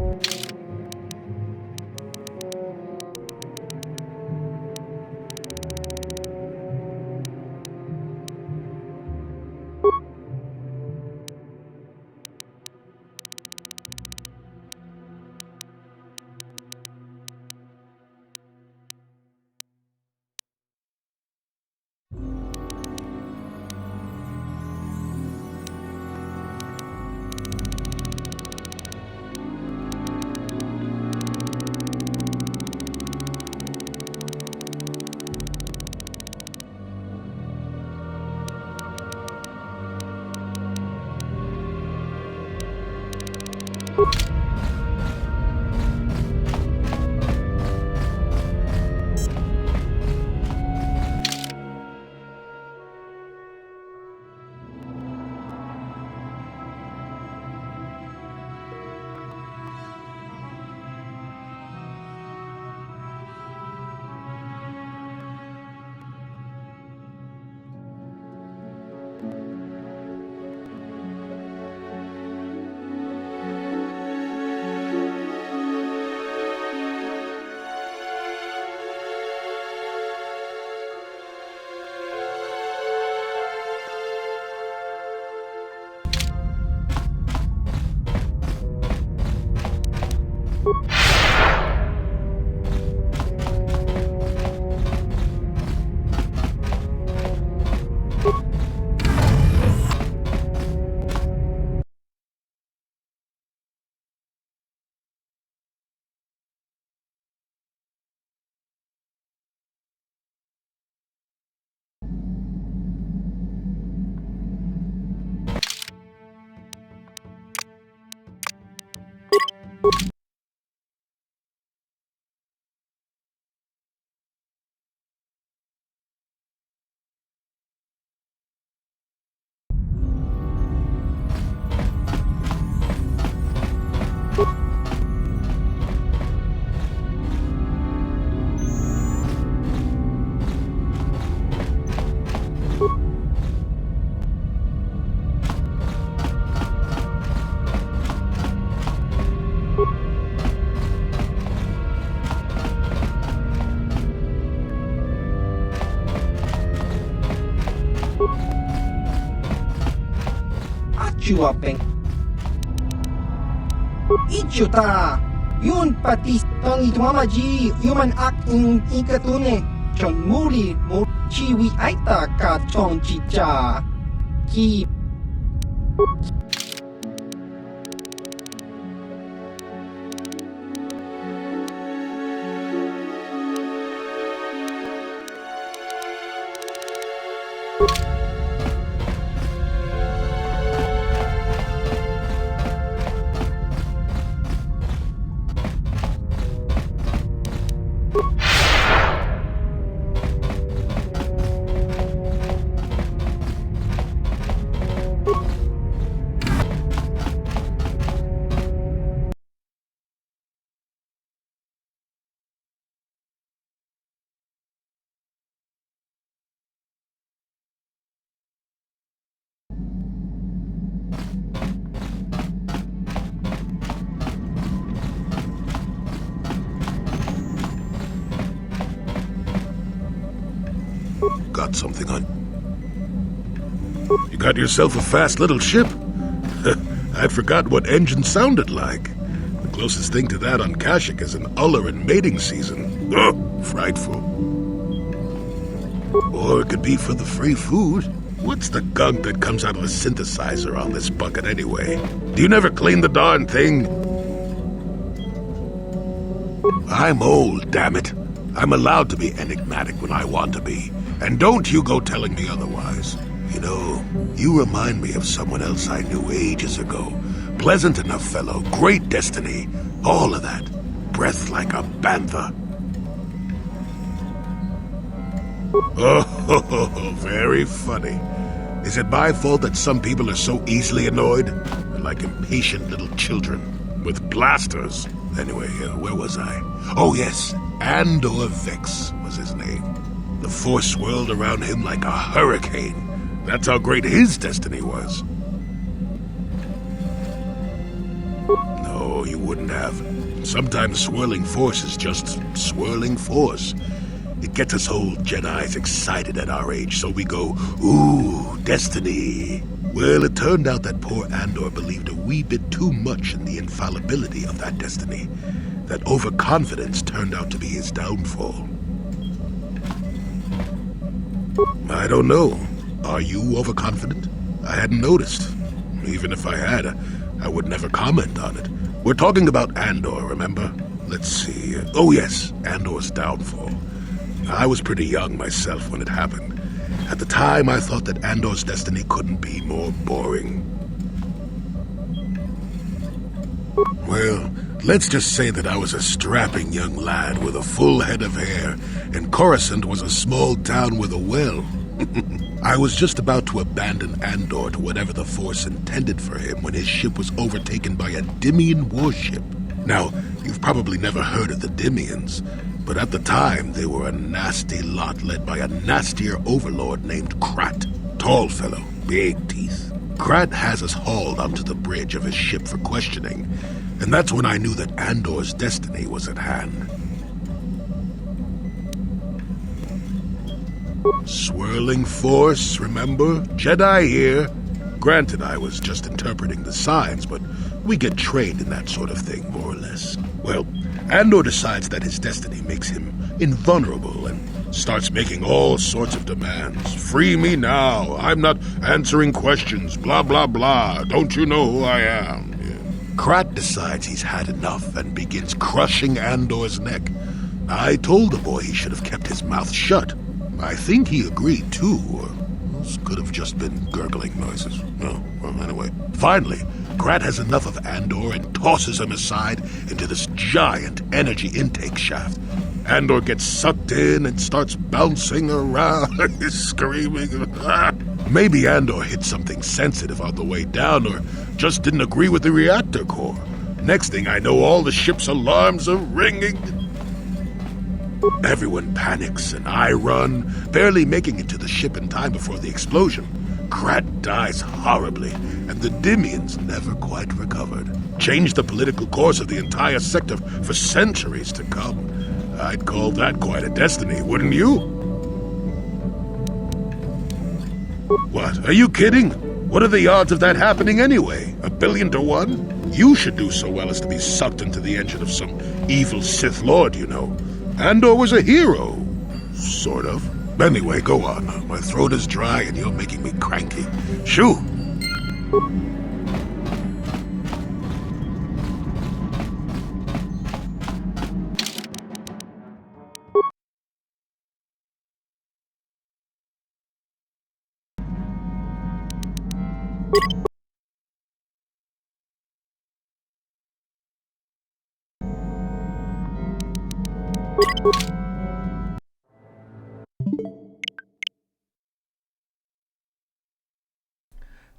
Chuapeng. Ichuta, yun pati tong itwamaji human act in ikatune, chon muri chiwi aita ka chon chicha, ki. got something on. You got yourself a fast little ship. I'd forgotten what engine sounded like. The closest thing to that on Kashyyyk is an Uller in mating season. Oh, frightful. Or it could be for the free food. What's the gunk that comes out of the synthesizer on this bucket anyway? Do you never clean the darn thing? I'm old, damn it. I'm allowed to be enigmatic when I want to be. And don't you go telling me otherwise. You know, you remind me of someone else I knew ages ago. Pleasant enough fellow, great destiny, all of that. Breath like a bantha. Oh, very funny. Is it my fault that some people are so easily annoyed? They're like impatient little children with blasters. Anyway, where was I? Oh yes, Andor Vex was his name. The Force swirled around him like a hurricane. That's how great his destiny was. No, you wouldn't have. Sometimes swirling force is just swirling force. It gets us old Jedis excited at our age, so we go, ooh, destiny. Well, it turned out that poor Andor believed a wee bit too much in the infallibility of that destiny. That overconfidence turned out to be his downfall. I don't know. Are you overconfident? I hadn't noticed. Even if I had, I would never comment on it. We're talking about Andor, remember? Let's see. Oh yes, Andor's downfall. I was pretty young myself when it happened. At the time, I thought that Andor's destiny couldn't be more boring. Well, let's just say that I was a strapping young lad with a full head of hair, and Coruscant was a small town with a well. I was just about to abandon Andor to whatever the Force intended for him when his ship was overtaken by a Dimian warship. Now, you've probably never heard of the Dimians, but at the time they were a nasty lot led by a nastier overlord named Krat. Tall fellow, big teeth. Krat has us hauled onto the bridge of his ship for questioning, and that's when I knew that Andor's destiny was at hand. Swirling force, remember? Jedi here. Granted, I was just interpreting the signs, but we get trained in that sort of thing, more or less. Well, Andor decides that his destiny makes him invulnerable and starts making all sorts of demands. Free me now. I'm not answering questions. Blah, blah, blah. Don't you know who I am? Yeah. Krat decides he's had enough and begins crushing Andor's neck. I told the boy he should have kept his mouth shut. I think he agreed, too, or this could have just been gurgling noises. Oh, well, anyway. Finally, Krat has enough of Andor and tosses him aside into this giant energy intake shaft. Andor gets sucked in and starts bouncing around, screaming. Maybe Andor hit something sensitive on the way down, or just didn't agree with the reactor core. Next thing I know, all the ship's alarms are ringing. Everyone panics, and I run, barely making it to the ship in time before the explosion. Krat dies horribly, and the Dimians never quite recovered. Changed the political course of the entire sector for centuries to come. I'd call that quite a destiny, wouldn't you? What, are you kidding? What are the odds of that happening anyway? 1,000,000,000 to 1? You should do so well as to be sucked into the engine of some evil Sith Lord, you know. Andor was a hero. Sort of. Anyway, go on. My throat is dry and you're making me cranky. Shoo!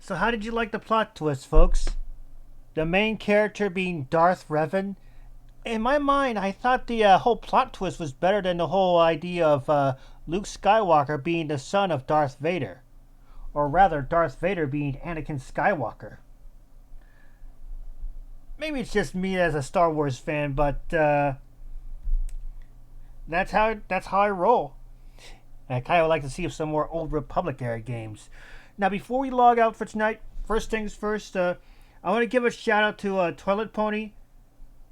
So how did you like the plot twist, folks? The main character being Darth Revan? In my mind, I thought the whole plot twist was better than the whole idea of Luke Skywalker being the son of Darth Vader. Or rather, Darth Vader being Anakin Skywalker. Maybe it's just me as a Star Wars fan, but that's how I roll. And I kind of like to see some more Old Republic era games. Now, before we log out for tonight, first things first, I want to give a shout out to Toilet Pony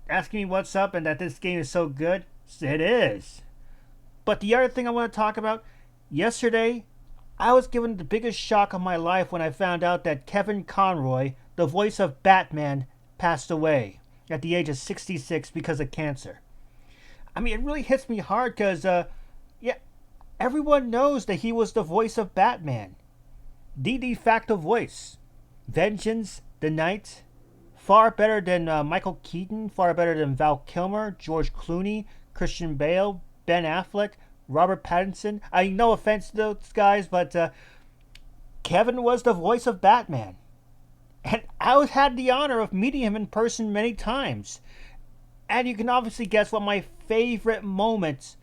asking me what's up and that this game is so good. It is. But the other thing I want to talk about, yesterday, I was given the biggest shock of my life when I found out that Kevin Conroy, the voice of Batman, passed away at the age of 66 because of cancer. I mean, it really hits me hard because, everyone knows that he was the voice of Batman. The de facto voice. Vengeance, The Knight, far better than Michael Keaton, far better than Val Kilmer, George Clooney, Christian Bale, Ben Affleck, Robert Pattinson. No offense to those guys, but Kevin was the voice of Batman. And I had the honor of meeting him in person many times. And you can obviously guess what my favorite moments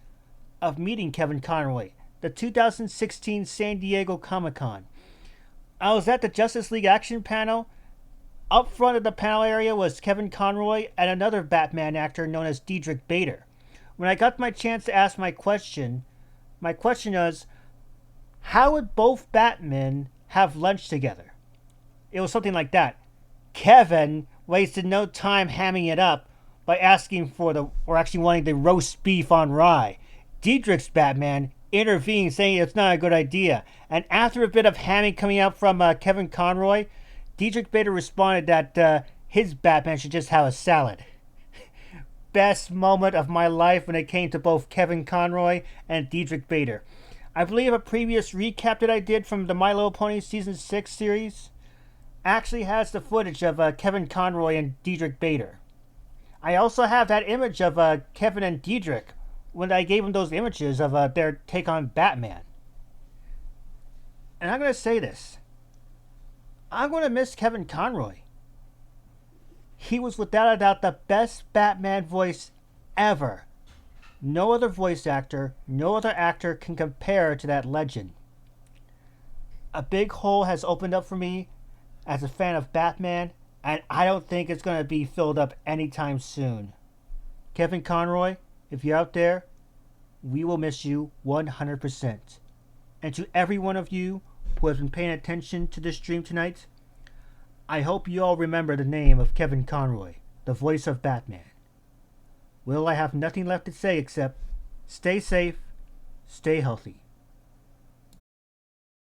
of meeting Kevin Conroy. The 2016 San Diego Comic-Con. I was at the Justice League Action panel. Up front of the panel area was Kevin Conroy and another Batman actor known as Diedrich Bader. When I got my chance to ask my question was, how would both Batmen have lunch together? It was something like that. Kevin wasted no time hamming it up by asking for wanting the roast beef on rye. Diedrich's Batman intervened, saying it's not a good idea. And after a bit of hamming coming out from Kevin Conroy, Diedrich Bader responded that his Batman should just have a salad. Best moment of my life when it came to both Kevin Conroy and Diedrich Bader. I believe a previous recap that I did from the My Little Pony Season 6 series actually has the footage of Kevin Conroy and Diedrich Bader. I also have that image of Kevin and Diedrich when I gave them those images of their take on Batman. And I'm going to say this. I'm going to miss Kevin Conroy. He was without a doubt the best Batman voice ever. No other voice actor, no other actor can compare to that legend. A big hole has opened up for me as a fan of Batman, and I don't think it's going to be filled up anytime soon. Kevin Conroy, if you're out there, we will miss you 100%. And to every one of you who has been paying attention to this stream tonight, I hope you all remember the name of Kevin Conroy, the voice of Batman. Well, I have nothing left to say except stay safe, stay healthy.